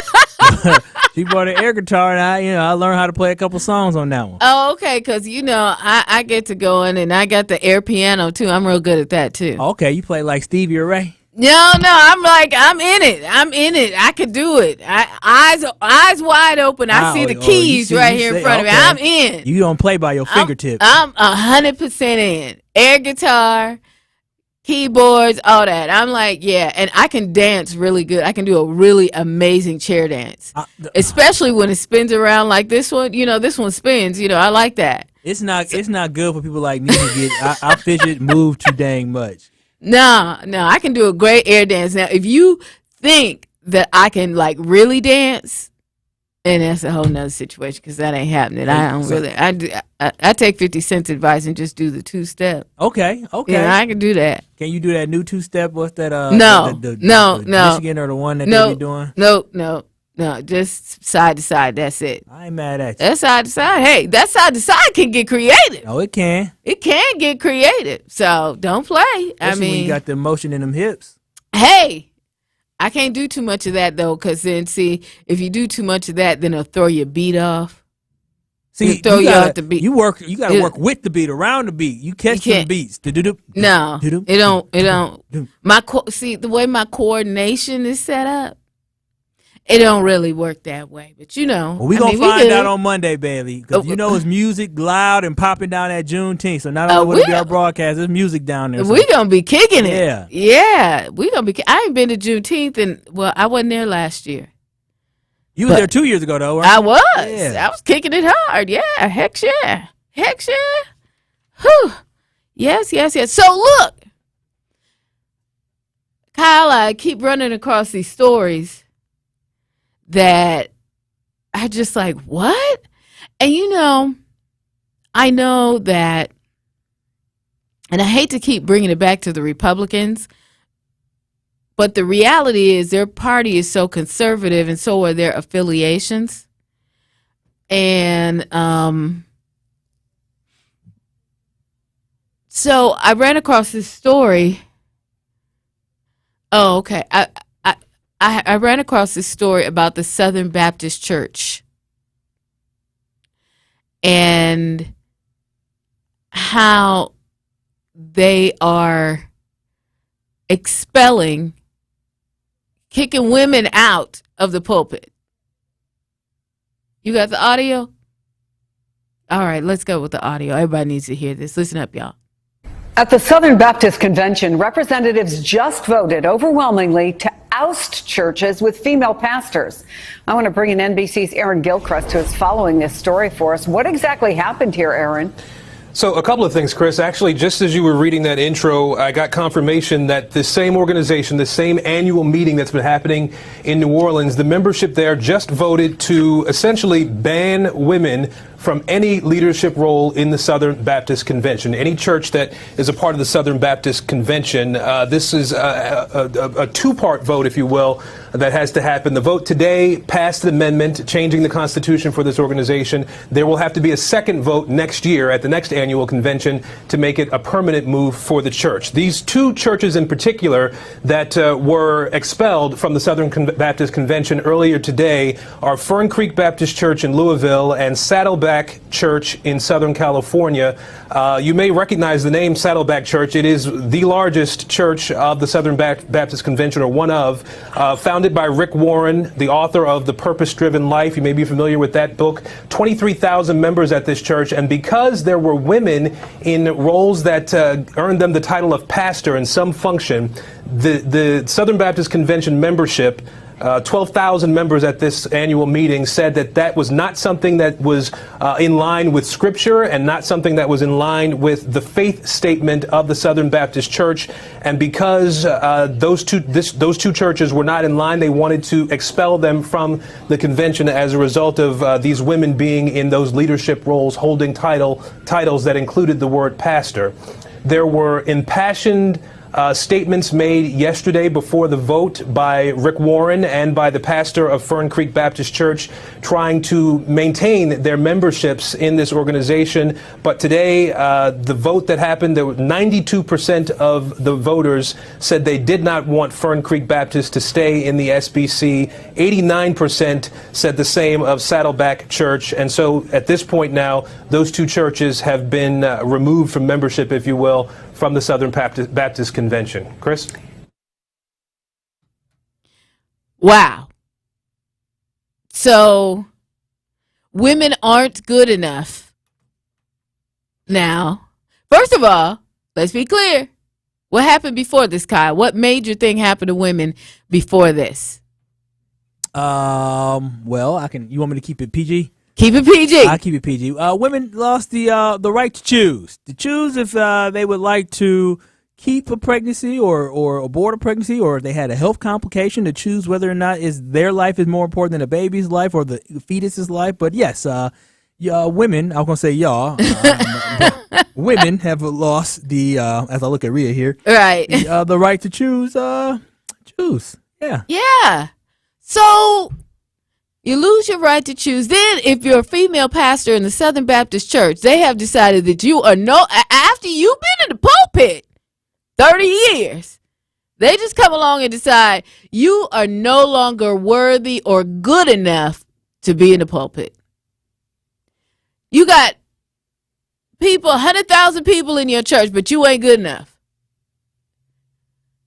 Speaker 3: She bought an air guitar, and I learned how to play a couple songs on that one.
Speaker 1: Oh, okay, because, I get to go in, and I got the air piano, too. I'm real good at that, too.
Speaker 3: Okay, you play like Stevie Ray?
Speaker 1: No, I'm in it. I could do it. Eyes wide open. I see the keys right here in front of me. I'm in.
Speaker 3: You don't play by your fingertips.
Speaker 1: I'm 100% in. Air guitar, keyboards, all that. I'm like, yeah, and I can dance really good. I can do a really amazing chair dance, especially when it spins around like this one. This one spins. I like that.
Speaker 3: It's not good for people like me to get. I fidget move too dang much.
Speaker 1: No, I can do a great air dance. Now, if you think that I can really dance, and that's a whole nother situation because that ain't happening. I don't really. I take 50 Cent's advice and just do the 2-step.
Speaker 3: Okay.
Speaker 1: Yeah, I can do that.
Speaker 3: Can you do that new 2-step? What's that?
Speaker 1: No.
Speaker 3: Michigan or the one that they be doing?
Speaker 1: No, just side to side. That's it.
Speaker 3: I ain't mad at you.
Speaker 1: That side to side. Hey, that side to side can get creative.
Speaker 3: Oh, it can.
Speaker 1: It can get creative. So don't play.
Speaker 3: Especially when you got the motion in them hips.
Speaker 1: Hey, I can't do too much of that though, because then if you do too much of that, then it'll throw your beat off.
Speaker 3: See, you off the beat. You got to work with the beat, around the beat. You catch some beats.
Speaker 1: No, it don't. The way my coordination is set up, it don't really work that way, but
Speaker 3: Well, we're going to find out on Monday, Bailey, because it's music loud and popping down at Juneteenth, so not only will it be our broadcast, there's music down there. So.
Speaker 1: We're going to be kicking it. Yeah. We're going to be. I ain't been to Juneteenth, and, I wasn't there last year.
Speaker 3: You was there 2 years ago, though, right?
Speaker 1: I was.
Speaker 3: Yeah.
Speaker 1: I was kicking it hard. Yeah. Heck yeah. Whew. Yes. So, look, Kyle, I keep running across these stories that I just like, what? And I know that, and I hate to keep bringing it back to the Republicans, but the reality is their party is so conservative and so are their affiliations. And so I ran across this story. Oh, okay. I ran across this story about the Southern Baptist Church and how they are kicking women out of the pulpit. You got the audio? All right, let's go with the audio. Everybody needs to hear this. Listen up, y'all.
Speaker 7: At the Southern Baptist Convention, representatives just voted overwhelmingly to oust churches with female pastors. I want to bring in NBC's Aaron Gilchrist, who is following this story for us. What exactly happened here, Aaron?
Speaker 8: So a couple of things, Chris. Actually, just as you were reading that intro, I got confirmation that the same organization, the same annual meeting that's been happening in New Orleans, the membership there just voted to essentially ban women from any leadership role in the Southern Baptist Convention. Any church that is a part of the Southern Baptist Convention, this is a two-part vote, if you will, that has to happen. The vote today passed the amendment changing the constitution for this organization. There will have to be a second vote next year at the next annual convention to make it a permanent move for the church. These two churches in particular that were expelled from the Southern Baptist Convention earlier today are Fern Creek Baptist Church in Louisville and Saddleback Church in Southern California. You may recognize the name Saddleback Church. It is the largest church of the Southern Baptist Convention, or one of, founded by Rick Warren, the author of The Purpose-Driven Life. You may be familiar with that book. 23,000 members at this church, and because there were women in roles that earned them the title of pastor in some function, the Southern Baptist Convention membership, 12,000 members at this annual meeting, said that that was not something that was in line with Scripture and not something that was in line with the faith statement of the Southern Baptist Church. And because those two churches were not in line, they wanted to expel them from the convention as a result of these women being in those leadership roles, holding titles that included the word pastor. There were impassioned statements made yesterday before the vote by Rick Warren and by the pastor of Fern Creek Baptist Church, trying to maintain their memberships in this organization. But today, the vote that happened, there were 92% of the voters said they did not want Fern Creek Baptist to stay in the SBC. 89% said the same of Saddleback Church. And so at this point now, those two churches have been removed from membership, if you will, from the Southern Baptist Convention. Chris?
Speaker 1: Wow. So women aren't good enough. Now, first of all, let's be clear. What happened before this, Kyle? What major thing happened to women before this?
Speaker 3: Well, you want me to keep it PG?
Speaker 1: Keep it PG.
Speaker 3: I'll keep it PG. Women lost the right to choose if they would like to keep a pregnancy or abort a pregnancy, or if they had a health complication, to choose whether or not their life is more important than a baby's life or the fetus's life. But yes, women, I'm going to say y'all, women have lost the, as I look at Rhea here,
Speaker 1: right,
Speaker 3: the right to choose. Yeah.
Speaker 1: Yeah. So you lose your right to choose. Then, if you're a female pastor in the Southern Baptist Church, they have decided that you are after you've been in the pulpit 30 years, they just come along and decide you are no longer worthy or good enough to be in the pulpit. You got people, 100,000 people in your church, but you ain't good enough.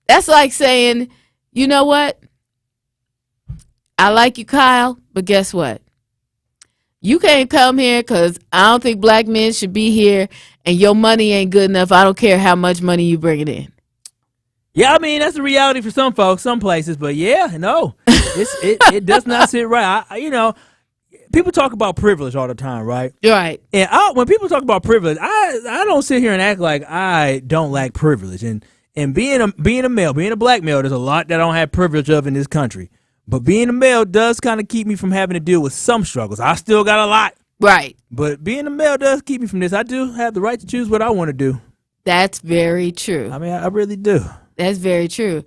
Speaker 1: That's like saying, you know what? I like you, Kyle, but guess what? You can't come here because I don't think black men should be here, and your money ain't good enough. I don't care how much money you bring it in.
Speaker 3: Yeah, I mean, that's the reality for some folks, some places, but yeah, no, it does not sit right. People talk about privilege all the time, right?
Speaker 1: Right.
Speaker 3: And when people talk about privilege, I don't sit here and act like I don't lack privilege. And being a male, being a black male, there's a lot that I don't have privilege of in this country. But being a male does kind of keep me from having to deal with some struggles. I still got a lot.
Speaker 1: Right.
Speaker 3: But being a male does keep me from this. I do have the right to choose what I want to do.
Speaker 1: That's very true.
Speaker 3: I mean, I really do.
Speaker 1: That's very true.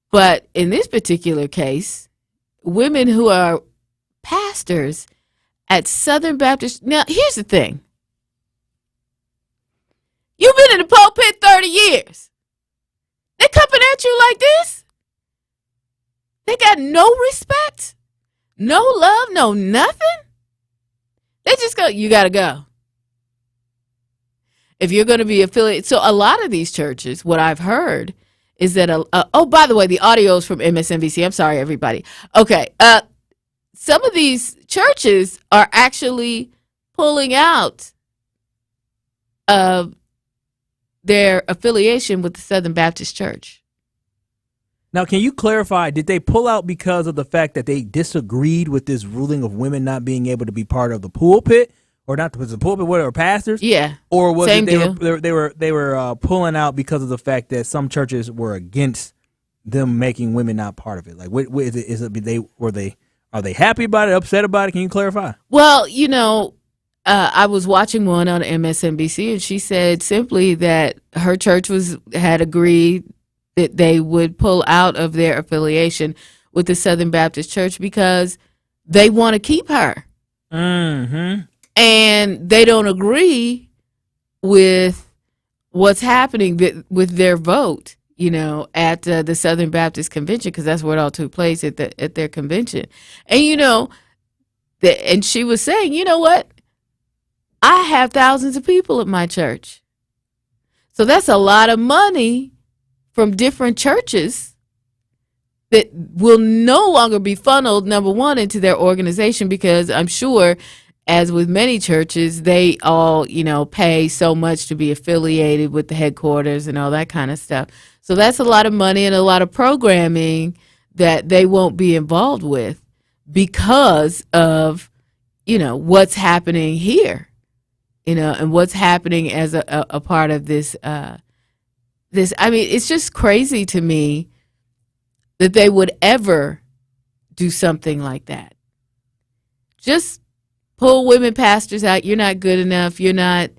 Speaker 1: But in this particular case, women who are pastors at Southern Baptist. Now, here's the thing. You've been in the pulpit 30 years. They coming at you like this? They got no respect, no love, no nothing. They just go, you got to go. If you're going to be affiliated. So a lot of these churches, what I've heard is that, oh, by the way, the audio is from MSNBC. I'm sorry, everybody. Okay. Some of these churches are actually pulling out of their affiliation with the Southern Baptist Church.
Speaker 3: Now, can you clarify, did they pull out because of the fact that they disagreed with this ruling of women not being able to be part of the pulpit? Or not the pulpit, whatever, pastors?
Speaker 1: Yeah.
Speaker 3: Or was
Speaker 1: Same
Speaker 3: it they were pulling out because of the fact that some churches were against them making women not part of it? Like, what is it? Are they happy about it, upset about it? Can you clarify?
Speaker 1: Well, I was watching one on MSNBC, and she said simply that her church had agreed that they would pull out of their affiliation with the Southern Baptist Church because they want to keep her.
Speaker 3: Mm-hmm.
Speaker 1: And they don't agree with what's happening with their vote, at the Southern Baptist Convention, because that's where it all took place at their convention. And, and she was saying, you know what? I have thousands of people at my church. So that's a lot of money from different churches that will no longer be funneled, number one, into their organization, because I'm sure, as with many churches, they all, pay so much to be affiliated with the headquarters and all that kind of stuff. So that's a lot of money and a lot of programming that they won't be involved with because of, what's happening here, and what's happening as a part of this. It's just crazy to me that they would ever do something like that. Just pull women pastors out. You're not good enough. You're not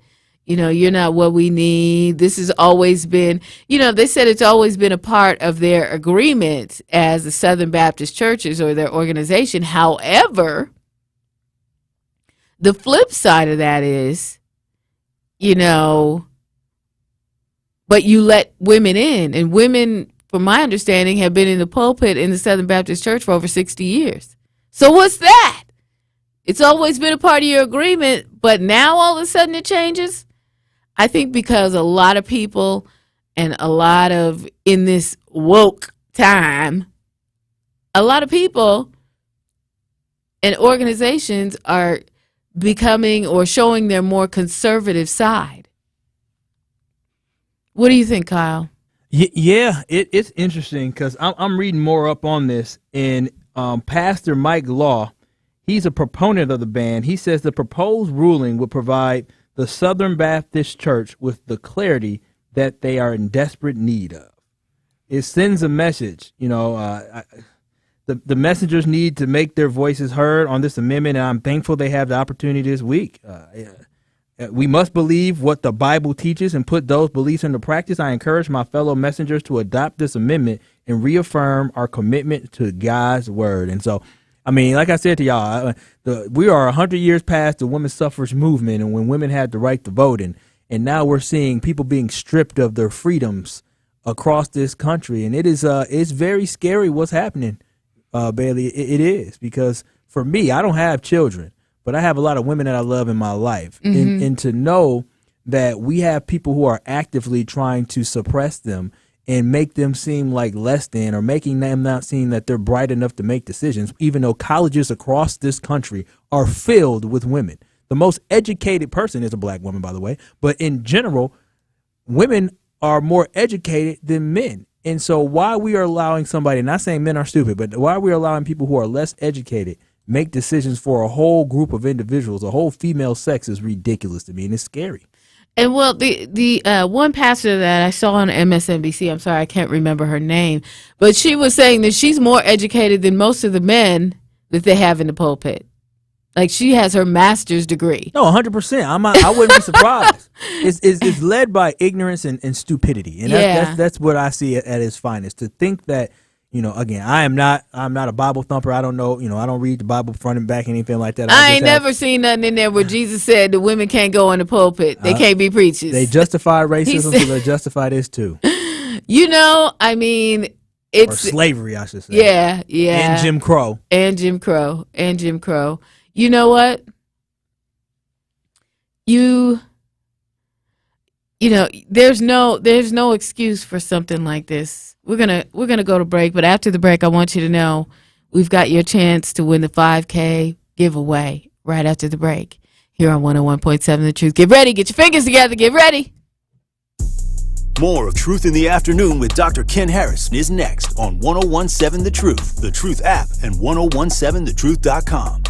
Speaker 1: what we need. This has always been, they said it's always been a part of their agreement as the Southern Baptist churches or their organization. However, the flip side of that is, but you let women in, and women, from my understanding, have been in the pulpit in the Southern Baptist Church for over 60 years. So what's that? It's always been a part of your agreement, but now all of a sudden it changes? I think because a lot of people and a lot of, in this woke time, a lot of people and organizations are becoming or showing their more conservative side. What do you think, Kyle?
Speaker 3: Yeah, it's interesting because I'm reading more up on this, and Pastor Mike Law, he's a proponent of the ban. He says the proposed ruling would provide the Southern Baptist Church with the clarity that they are in desperate need of. It sends a message. The messengers need to make their voices heard on this amendment, and I'm thankful they have the opportunity this week. We must believe what the Bible teaches and put those beliefs into practice. I encourage my fellow messengers to adopt this amendment and reaffirm our commitment to God's word. And so, like I said to y'all, we are 100 years past the women's suffrage movement and when women had the right to vote. And now we're seeing people being stripped of their freedoms across this country. And it's very scary what's happening, Bailey. It is, because for me, I don't have children, but I have a lot of women that I love in my life. Mm-hmm. And to know that we have people who are actively trying to suppress them and make them seem like less than, or making them not seem that they're bright enough to make decisions, even though colleges across this country are filled with women. The most educated person is a black woman, by the way. But in general, women are more educated than men. And so why we are allowing somebody, not saying men are stupid, but why we are allowing people who are less educated make decisions for a whole group of individuals, a whole female sex, is ridiculous to me, and it's scary.
Speaker 1: And well, the one pastor that I saw on MSNBC, I'm sorry, I can't remember her name, but she was saying that she's more educated than most of the men that they have in the pulpit. Like, she has her master's degree.
Speaker 3: No, 100%. I wouldn't be surprised. It's led by ignorance and stupidity, and that's what I see at its finest. To think that, again, I'm not a Bible thumper. I don't know, I don't read the Bible front and back, anything like that.
Speaker 1: I ain't never seen nothing in there where Jesus said the women can't go in the pulpit. They can't be preachers.
Speaker 3: They justify racism, so they justify this too.
Speaker 1: It's
Speaker 3: or slavery, I should say.
Speaker 1: Yeah.
Speaker 3: And Jim Crow.
Speaker 1: You know what? There's no excuse for something like this. We're gonna go to break, but after the break, I want you to know we've got your chance to win the 5K giveaway right after the break here on 101.7 The Truth. Get ready, get your fingers together, get ready.
Speaker 4: More of Truth in the Afternoon with Dr. Ken Harris is next on 1017 The Truth, The Truth app, and 1017thetruth.com.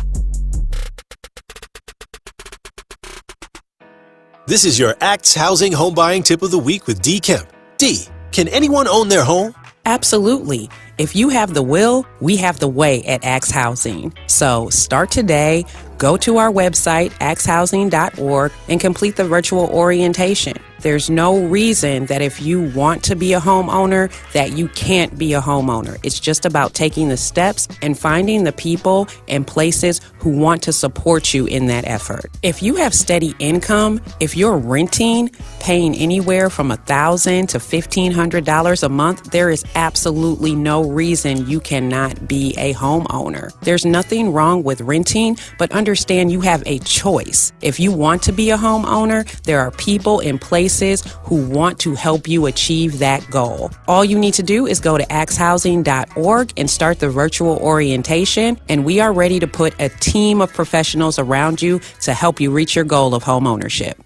Speaker 9: This is your Axe Housing home buying tip of the week with Dee Kemp. Dee, can anyone own their home?
Speaker 14: Absolutely. If you have the will, we have the way at Axe Housing. So start today, go to our website, axehousing.org, and complete the virtual orientation. There's no reason that if you want to be a homeowner that you can't be a homeowner. It's just about taking the steps and finding the people and places who want to support you in that effort. If you have steady income, if you're renting, paying anywhere from $1,000 to $1,500 a month, there is absolutely no reason you cannot be a homeowner. There's nothing wrong with renting, but understand you have a choice. If you want to be a homeowner, there are people in places who want to help you achieve that goal. All you need to do is go to axehousing.org and start the virtual orientation, and we are ready to put a team of professionals around you to help you reach your goal of home ownership.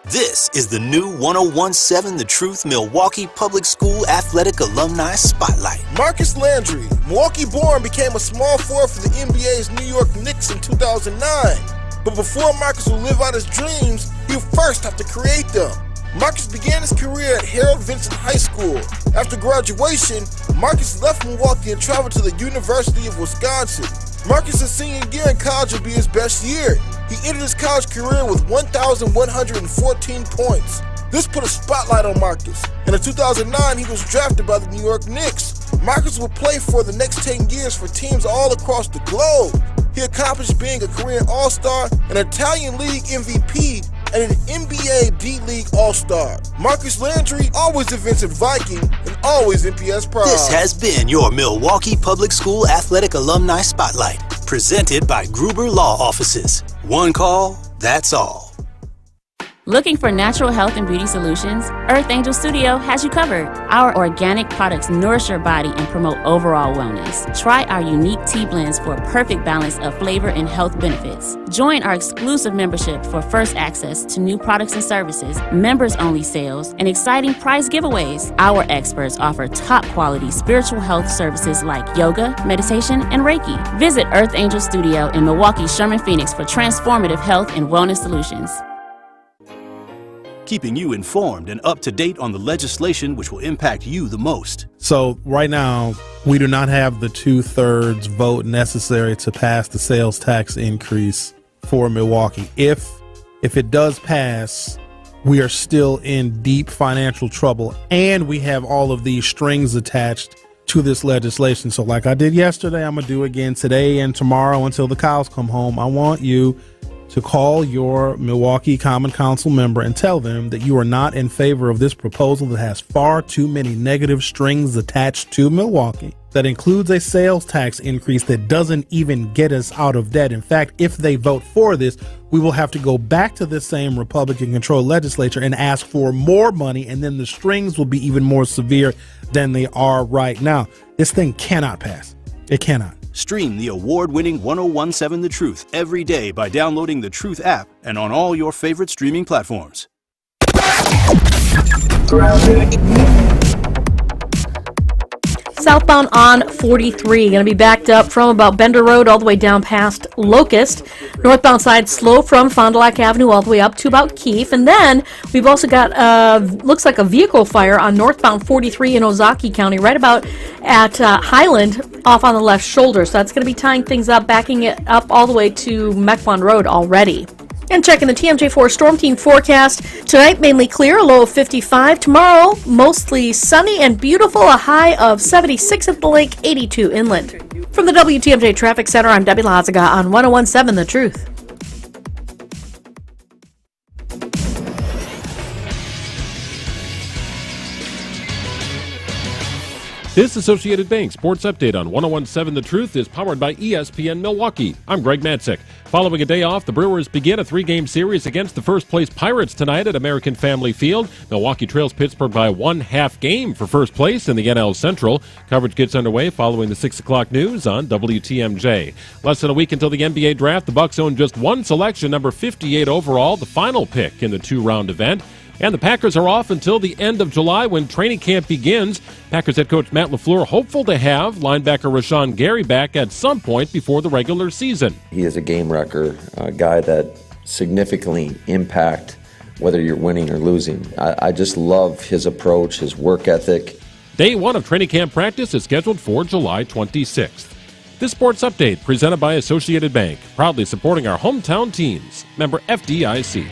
Speaker 9: This is the new 1017 The Truth Milwaukee Public School Athletic Alumni Spotlight.
Speaker 11: Marcus Landry, Milwaukee-born, became a small forward for the NBA's New York Knicks in 2009. But before Marcus would live out his dreams, he would first have to create them. Marcus began his career at Harold Vincent High School. After graduation, Marcus left Milwaukee and traveled to the University of Wisconsin. Marcus' senior year in college would be his best year. He ended his college career with 1,114 points. This put a spotlight on Marcus, and in 2009 he was drafted by the New York Knicks. Marcus would play for the next 10 years for teams all across the globe. He accomplished being a Korean All-Star, an Italian League MVP, and an NBA D-League All-Star. Marcus Landry, always a Vincent Viking, and always MPS proud.
Speaker 9: This has been your Milwaukee Public School Athletic Alumni Spotlight, presented by Gruber Law Offices. One call, that's all.
Speaker 15: Looking for natural health and beauty solutions? Earth Angel Studio has you covered. Our organic products nourish your body and promote overall wellness. Try our unique tea blends for a perfect balance of flavor and health benefits. Join our exclusive membership for first access to new products and services, members-only sales, and exciting prize giveaways. Our experts offer top-quality spiritual health services like yoga, meditation, and Reiki. Visit Earth Angel Studio in Milwaukee, Sherman, Phoenix for transformative health and wellness solutions.
Speaker 4: Keeping you informed and up to date on the legislation which will impact you the most.
Speaker 17: So right now, we do not have the 2/3 vote necessary to pass the sales tax increase for Milwaukee. If it does pass, we are still in deep financial trouble, and we have all of these strings attached to this legislation. So like I did yesterday, I'm going to do again today and tomorrow until the cows come home. I want you to call your Milwaukee Common Council member and tell them that you are not in favor of this proposal that has far too many negative strings attached to Milwaukee, that includes a sales tax increase that doesn't even get us out of debt. In fact, if they vote for this, we will have to go back to this same Republican-controlled legislature and ask for more money, and then the strings will be even more severe than they are right now. This thing cannot pass. It cannot.
Speaker 4: Stream the award-winning 1017 The Truth every day by downloading the Truth app and on all your favorite streaming platforms.
Speaker 17: Southbound on 43, going to be backed up from about Bender Road all the way down past Locust. Northbound side slow from Fond du Lac Avenue all the way up to about Keefe. And then we've also got, looks like a vehicle fire on northbound 43 in Ozaukee County, right about at Highland off on the left shoulder. So that's going to be tying things up, backing it up all the way to Mequon Road already. And checking the TMJ4 Storm Team forecast. Tonight, mainly clear, a low of 55. Tomorrow, mostly sunny and beautiful, a high of 76 at the lake, 82 inland. From the WTMJ Traffic Center, I'm Debbie Lazaga on 1017 The Truth.
Speaker 18: This Associated Bank Sports Update on 1017 The Truth is powered by ESPN Milwaukee. I'm Greg Matzik. Following a day off, the Brewers begin a 3-game series against the first-place Pirates tonight at American Family Field. Milwaukee trails Pittsburgh by 1/2 game for first place in the NL Central. Coverage gets underway following the 6 o'clock news on WTMJ. Less than a week until the NBA draft, the Bucks own just one selection, number 58 overall, the final pick in the 2-round event. And the Packers are off until the end of July when training camp begins. Packers head coach Matt LaFleur hopeful to have linebacker Rashawn Gary back at some point before the regular season.
Speaker 10: He is a game wrecker, a guy that significantly impact whether you're winning or losing. I just love his approach, his work ethic.
Speaker 18: Day one of training camp practice is scheduled for July 26th. This sports update presented by Associated Bank, proudly supporting our hometown teams. Member FDIC.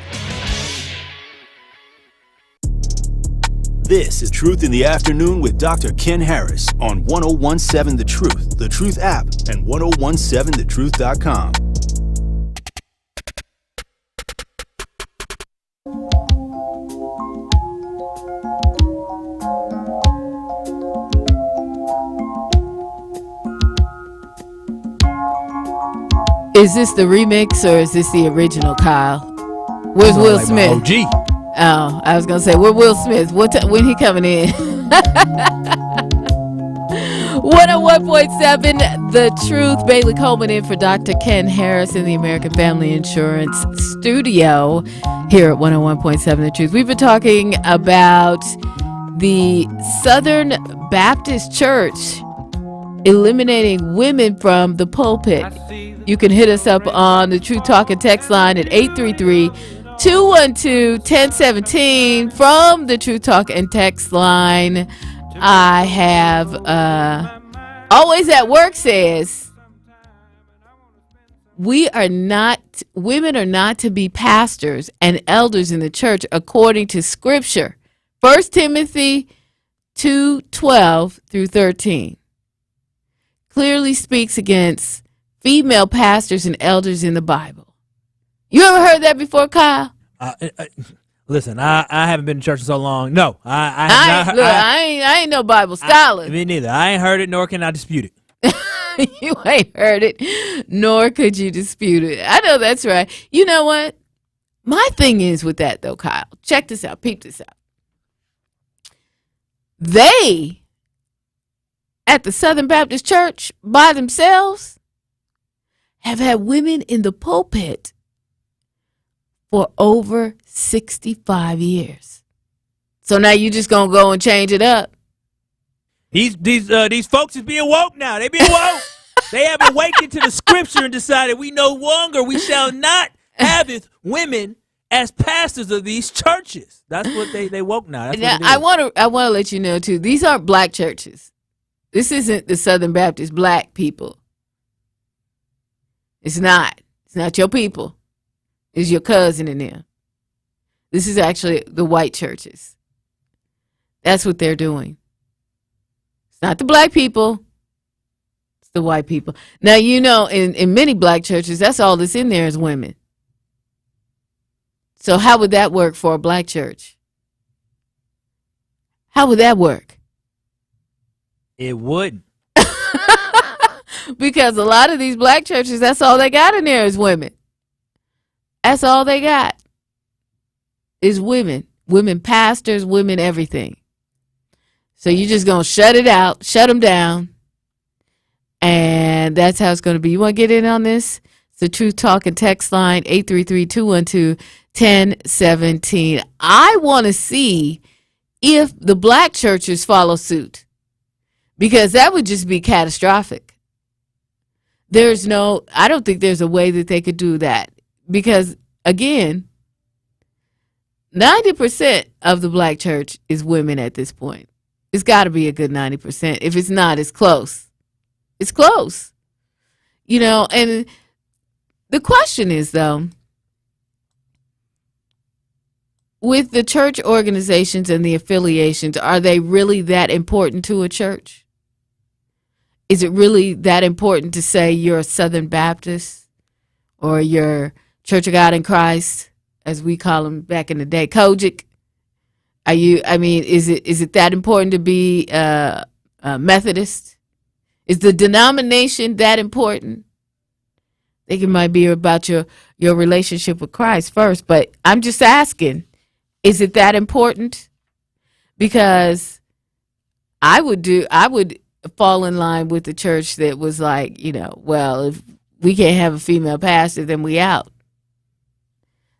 Speaker 4: This is Truth in the Afternoon with Dr. Ken Harris on 1017 The Truth app, and 1017thetruth.com.
Speaker 1: Is this the remix or is this the original, Kyle? Where's Will Smith?
Speaker 3: OG.
Speaker 1: Oh, I was gonna say, where Will Smith? When he coming in? 101.7 The Truth. Bailey Coleman in for Dr. Ken Harris in the American Family Insurance studio here at 101.7 The Truth. We've been talking about the Southern Baptist Church eliminating women from the pulpit. You can hit us up on the Truth Talking text line at 833-212-1017. From the Truth Talk and text line, I have Always at Work says, women are not to be pastors and elders in the church according to Scripture. 1 Timothy 2:12 through 13 clearly speaks against female pastors and elders in the Bible. You ever heard that before, Kyle?
Speaker 3: Listen, I haven't been to church in so long. No, I
Speaker 1: ain't no Bible scholar.
Speaker 3: Me neither. I ain't heard it, nor can I dispute it.
Speaker 1: You ain't heard it, nor could you dispute it. I know that's right. You know what? My thing is with that, though, Kyle. Check this out. Peep this out. They, at the Southern Baptist Church, by themselves, have had women in the pulpit for over 65 years. So now you just gonna go and change it up?
Speaker 3: These folks is being woke now. They being woke. They have awakened to the Scripture and decided we shall not have women as pastors of these churches. That's what they woke now.
Speaker 1: Now I want to let you know too. These aren't black churches. This isn't the Southern Baptist black people. It's not. It's not your people. It's your cousin in there. This is actually the white churches. That's what they're doing. It's not the black people. It's the white people. Now, you know, in many black churches, that's all that's in there is women. So how would that work for a black church? How would that work?
Speaker 3: It wouldn't.
Speaker 1: Because a lot of these black churches, that's all they got in there is women. That's all they got is women. Women pastors, women everything. So you're just going to shut it out, shut them down. And that's how it's going to be. You want to get in on this? It's the Truth Talk and text line, 833-212-1017. I want to see if the black churches follow suit, because that would just be catastrophic. I don't think there's a way that they could do that, because again, 90% of the black church is women at this point. It's got to be a good 90%. If it's not, it's close. It's close. You know, and the question is, though, with the church organizations and the affiliations, are they really that important to a church? Is it really that important to say you're a Southern Baptist or you're Church of God in Christ, as we call them back in the day, Kojic? Is it that important to be a Methodist? Is the denomination that important? I think it might be about your relationship with Christ first, but I'm just asking, is it that important? Because I would fall in line with the church that was like, you know, well, if we can't have a female pastor, then we out.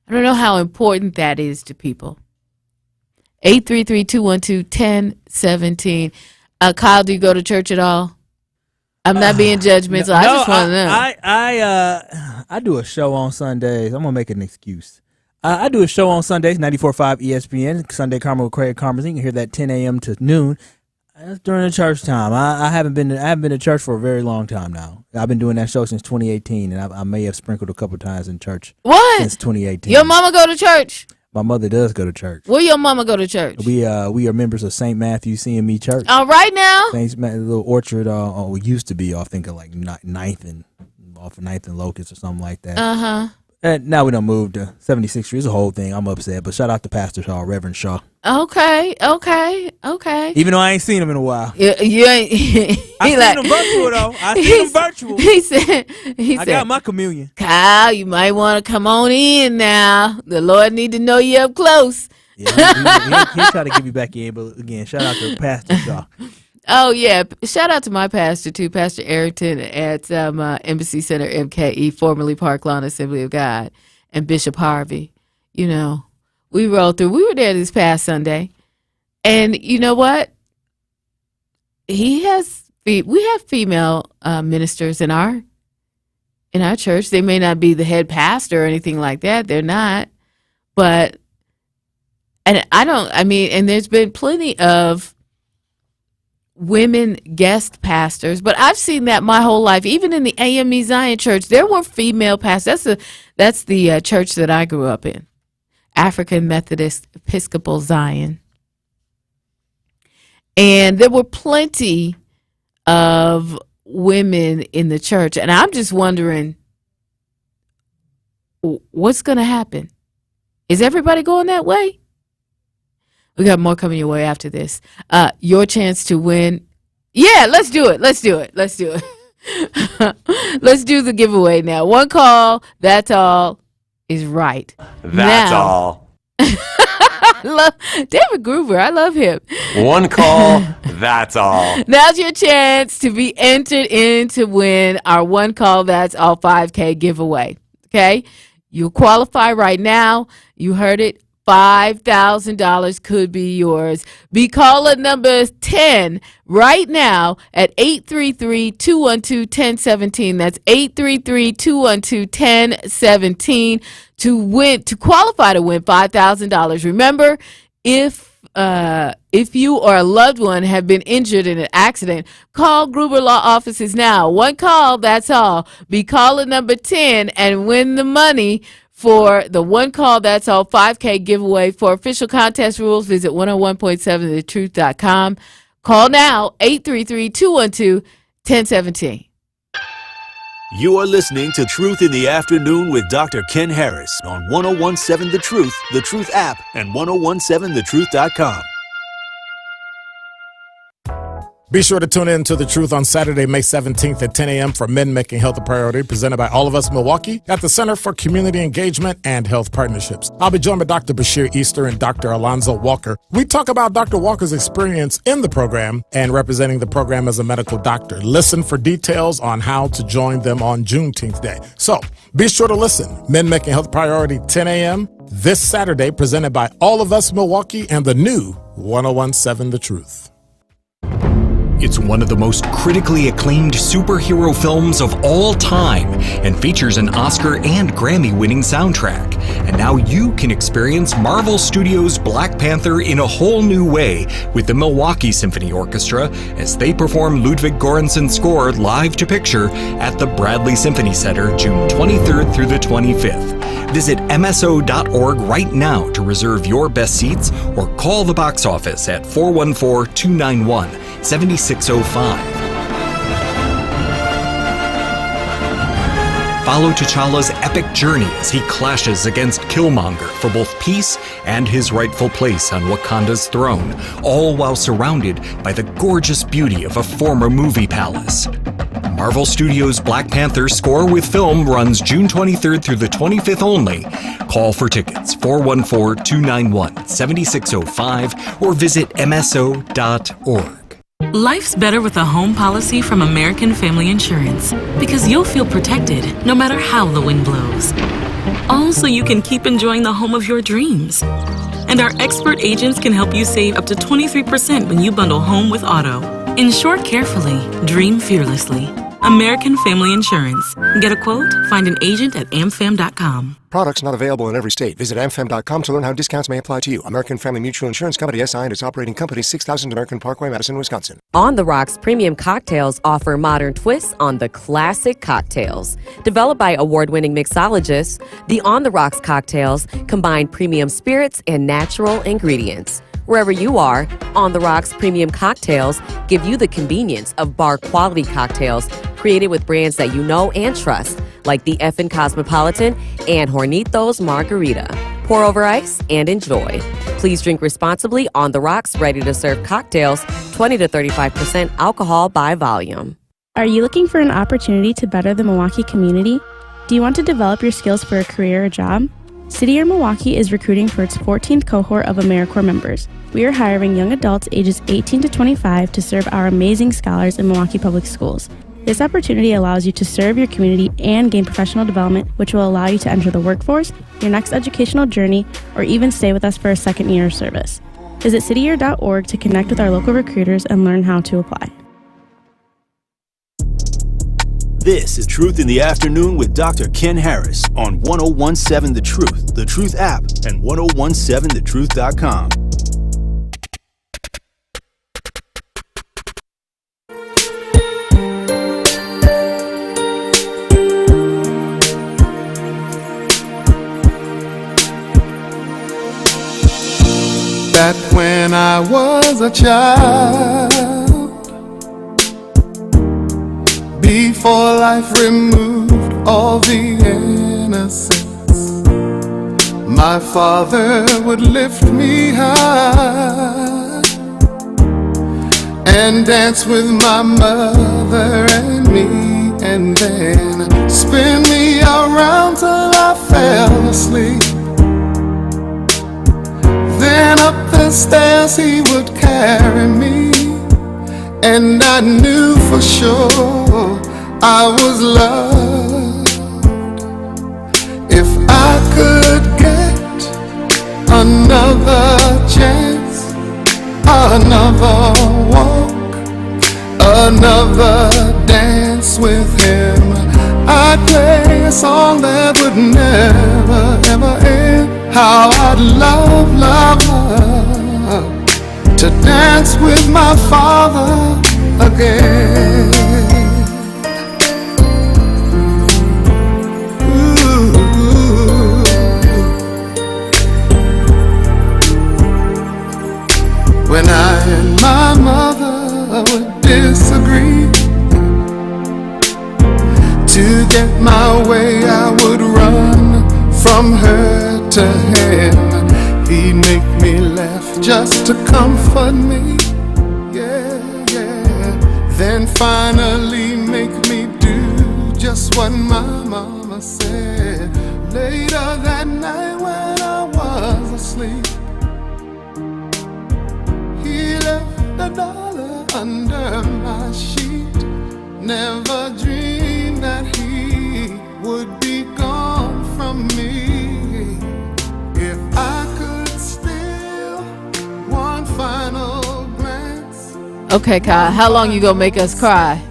Speaker 1: I don't know how important that is to people. 833-212-1017. Kyle, do you go to church at all? I'm not being judgmental. I just want to know.
Speaker 3: I do a show on Sundays. I'm gonna make an excuse. I do a show on Sundays, 94.5 ESPN, Sunday Karma with Craig Karmazin. You can hear that 10 a.m. to noon. That's during the church time. I haven't been to church for a very long time now. I've been doing that show since 2018, and I may have sprinkled a couple times in church.
Speaker 1: What?
Speaker 3: Since 2018.
Speaker 1: Your mama go to church?
Speaker 3: My mother does go to church.
Speaker 1: Where your mama go to church?
Speaker 3: We are members of St. Matthew CME Church.
Speaker 1: All right now.
Speaker 3: St. Matthew, little orchard. We used to be, I think, like 9th and Locust or something like that. And now we done moved to 76th Street. It's a whole thing. I'm upset, but shout out to Pastor Shaw, Reverend Shaw.
Speaker 1: Okay.
Speaker 3: Even though I ain't seen him in a while.
Speaker 1: You ain't.
Speaker 3: I seen him virtual though.
Speaker 1: He said,
Speaker 3: I got my communion.
Speaker 1: Kyle, you might want to come on in now. The Lord need to know you up close.
Speaker 3: Yeah, he'll try to give you back in, but again, shout out to Pastor Shaw.
Speaker 1: Oh, yeah. Shout out to my pastor, too, Pastor Arrington at Embassy Center, MKE, formerly Park Lawn Assembly of God, and Bishop Harvey. You know, we rolled through. We were there this past Sunday. And you know what? We have female ministers in our church. They may not be the head pastor or anything like that. They're not. But, and there's been plenty of women guest pastors, but I've seen that my whole life. Even in the AME Zion Church, there were female pastors. That's the church that I grew up in, African Methodist Episcopal Zion, and there were plenty of women in the church. And I'm just wondering, what's going to happen? Is everybody going that way? We got more coming your way after this. Your chance to win. Yeah, let's do it. Let's do it. Let's do the giveaway now. One call, that's all, is right.
Speaker 13: That's all.
Speaker 1: David Gruber, I love him.
Speaker 13: One call, that's all.
Speaker 1: Now's your chance to be entered in to win our one call, that's all 5K giveaway. Okay? You qualify right now. You heard it. $5,000 could be yours. Be caller number 10 right now at 833-212-1017. That's 833-212-1017 to qualify to win $5,000. Remember, if you or a loved one have been injured in an accident, call Gruber Law Offices now. One call, that's all. Be caller number 10 and win the money for the one call, that's all 5K giveaway. For official contest rules, visit 101.7thetruth.com. Call now, 833-212-1017.
Speaker 4: You are listening to Truth in the Afternoon with Dr. Ken Harris on 101.7 The Truth, The Truth app, and 101.7thetruth.com.
Speaker 12: Be sure to tune in to The Truth on Saturday, May 17th at 10 a.m. for Men Making Health a Priority, presented by All of Us Milwaukee at the Center for Community Engagement and Health Partnerships. I'll be joined by Dr. Bashir Easter and Dr. Alonzo Walker. We talk about Dr. Walker's experience in the program and representing the program as a medical doctor. Listen for details on how to join them on Juneteenth Day. So be sure to listen. Men Making Health Priority, 10 a.m. this Saturday, presented by All of Us Milwaukee and the new 101.7 The Truth.
Speaker 19: It's one of the most critically acclaimed superhero films of all time and features an Oscar and Grammy-winning soundtrack. And now you can experience Marvel Studios' Black Panther in a whole new way with the Milwaukee Symphony Orchestra as they perform Ludwig Göransson's score live to picture at the Bradley Symphony Center June 23rd through the 25th. Visit MSO.org right now to reserve your best seats or call the box office at 414-291-7605. Follow T'Challa's epic journey as he clashes against Killmonger for both peace and his rightful place on Wakanda's throne, all while surrounded by the gorgeous beauty of a former movie palace. Marvel Studios' Black Panther Score with Film runs June 23rd through the 25th only. Call for tickets 414-291-7605 or visit MSO.org.
Speaker 20: Life's better with a home policy from American Family Insurance because you'll feel protected no matter how the wind blows. All so you can keep enjoying the home of your dreams. And our expert agents can help you save up to 23% when you bundle home with auto. Insure carefully, dream fearlessly. American Family Insurance. Get a quote? Find an agent at amfam.com.
Speaker 21: Products not available in every state. Visit amfam.com to learn how discounts may apply to you. American Family Mutual Insurance Company, SI, and its operating company, 6000 American Parkway, Madison, Wisconsin.
Speaker 16: On the Rocks premium cocktails offer modern twists on the classic cocktails. Developed by award-winning mixologists, the On the Rocks cocktails combine premium spirits and natural ingredients. Wherever you are, On the Rocks premium cocktails give you the convenience of bar-quality cocktails created with brands that you know and trust, like the Effin' Cosmopolitan and Hornitos Margarita. Pour over ice and enjoy. Please drink responsibly. On the Rocks ready-to-serve cocktails, 20 to 35% alcohol by volume.
Speaker 22: Are you looking for an opportunity to better the Milwaukee community? Do you want to develop your skills for a career or job? City Year Milwaukee is recruiting for its 14th cohort of AmeriCorps members. We are hiring young adults ages 18 to 25 to serve our amazing scholars in Milwaukee Public Schools. This opportunity allows you to serve your community and gain professional development, which will allow you to enter the workforce, your next educational journey, or even stay with us for a second year of service. Visit cityyear.org to connect with our local recruiters and learn how to apply.
Speaker 4: This is Truth in the Afternoon with Dr. Ken Harris on 1017 The Truth app, and 1017thetruth.com.
Speaker 23: Back when I was a child, before life removed all the innocence, my father would lift me high and dance with my mother and me, and then spin me around till I fell asleep. Then up the stairs he would carry me, and I knew for sure I was loved. If I could get another chance, another walk, another dance with him, I'd play a song that would never ever end. How I'd love, love, love to dance with my father again. Ooh. When I and my mother would disagree, to get my way I would run from her to him. He'd make me laugh just to comfort me, yeah, yeah. Then finally make me do just what my mama said. Later that night when I was asleep, he left $1 under my sheet. Never dreamed that he would be gone from me. If I could steal one final glance.
Speaker 1: Okay, Kyle, how long you gonna make us cry?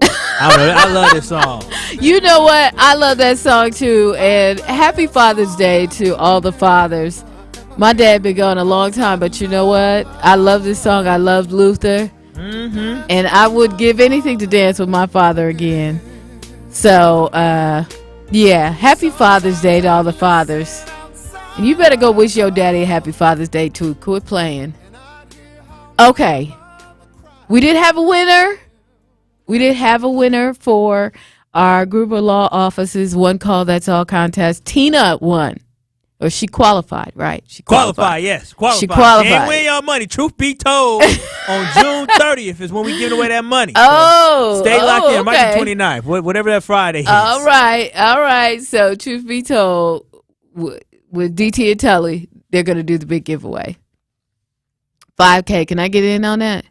Speaker 3: I don't know. I love this song.
Speaker 1: You know what? I love that song too. And happy Father's Day to all the fathers. My dad been gone a long time, but you know what? I love this song. I loved Luther. Mm-hmm. And I would give anything to dance with my father again. So, yeah, happy Father's Day to all the fathers. And you better go wish your daddy a happy Father's Day too. Quit playing. Okay. We did have a winner. We did have a winner for our Gruber Law Office's One Call That's All contest. Tina won. Or she qualified, right? She
Speaker 3: qualified, yes. Qualified.
Speaker 1: She qualified.
Speaker 3: And win your money. Truth be told, on June 30th is when we give away that money.
Speaker 1: Oh,
Speaker 3: so stay locked in. It might
Speaker 1: okay.
Speaker 3: be 29th, whatever that Friday is.
Speaker 1: All right. So truth be told, with DT and Tully, they're going to do the big giveaway. $5K. Can I get in on that?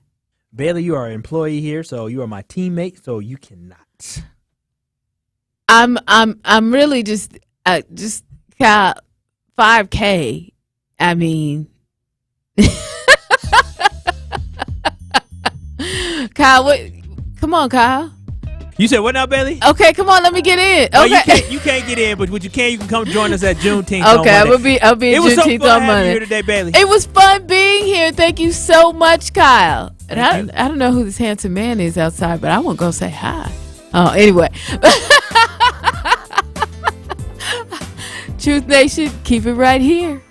Speaker 3: Bailey, you are an employee here, so you are my teammate, so you cannot.
Speaker 1: I'm really just Kyle, $5K I mean, Kyle, come on, Kyle.
Speaker 3: You said what now, Bailey?
Speaker 1: Okay, come on, let me get in.
Speaker 3: Oh,
Speaker 1: Okay,
Speaker 3: you can't get in, but what you can come join us at Juneteenth.
Speaker 1: Okay,
Speaker 3: on Monday.
Speaker 1: I'll be at Juneteenth on Monday.
Speaker 3: Here today, Bailey.
Speaker 1: It was fun being here. Thank you so much, Kyle. And I don't know who this handsome man is outside, but I won't go say hi. Oh, anyway. Truth Nation, keep it right here.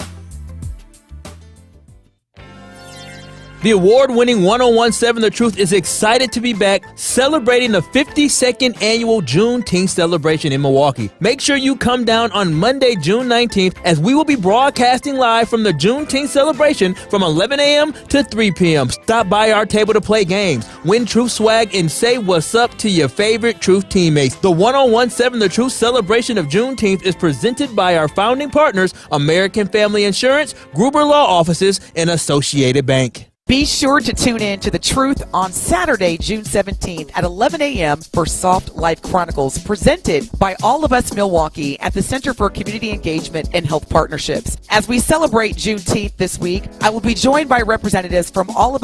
Speaker 3: The award-winning 1017 The Truth is excited to be back celebrating the 52nd annual Juneteenth celebration in Milwaukee. Make sure you come down on Monday, June 19th, as we will be broadcasting live from the Juneteenth celebration from 11 a.m. to 3 p.m. Stop by our table to play games, win Truth swag, and say what's up to your favorite Truth teammates. The 1017 The Truth celebration of Juneteenth is presented by our founding partners, American Family Insurance, Gruber Law Offices, and Associated Bank.
Speaker 2: Be sure to tune in to The Truth on Saturday, June 17th at 11 a.m. for Soft Life Chronicles, presented by All of Us Milwaukee at the Center for Community Engagement and Health Partnerships. As we celebrate Juneteenth this week, I will be joined by representatives from All of Us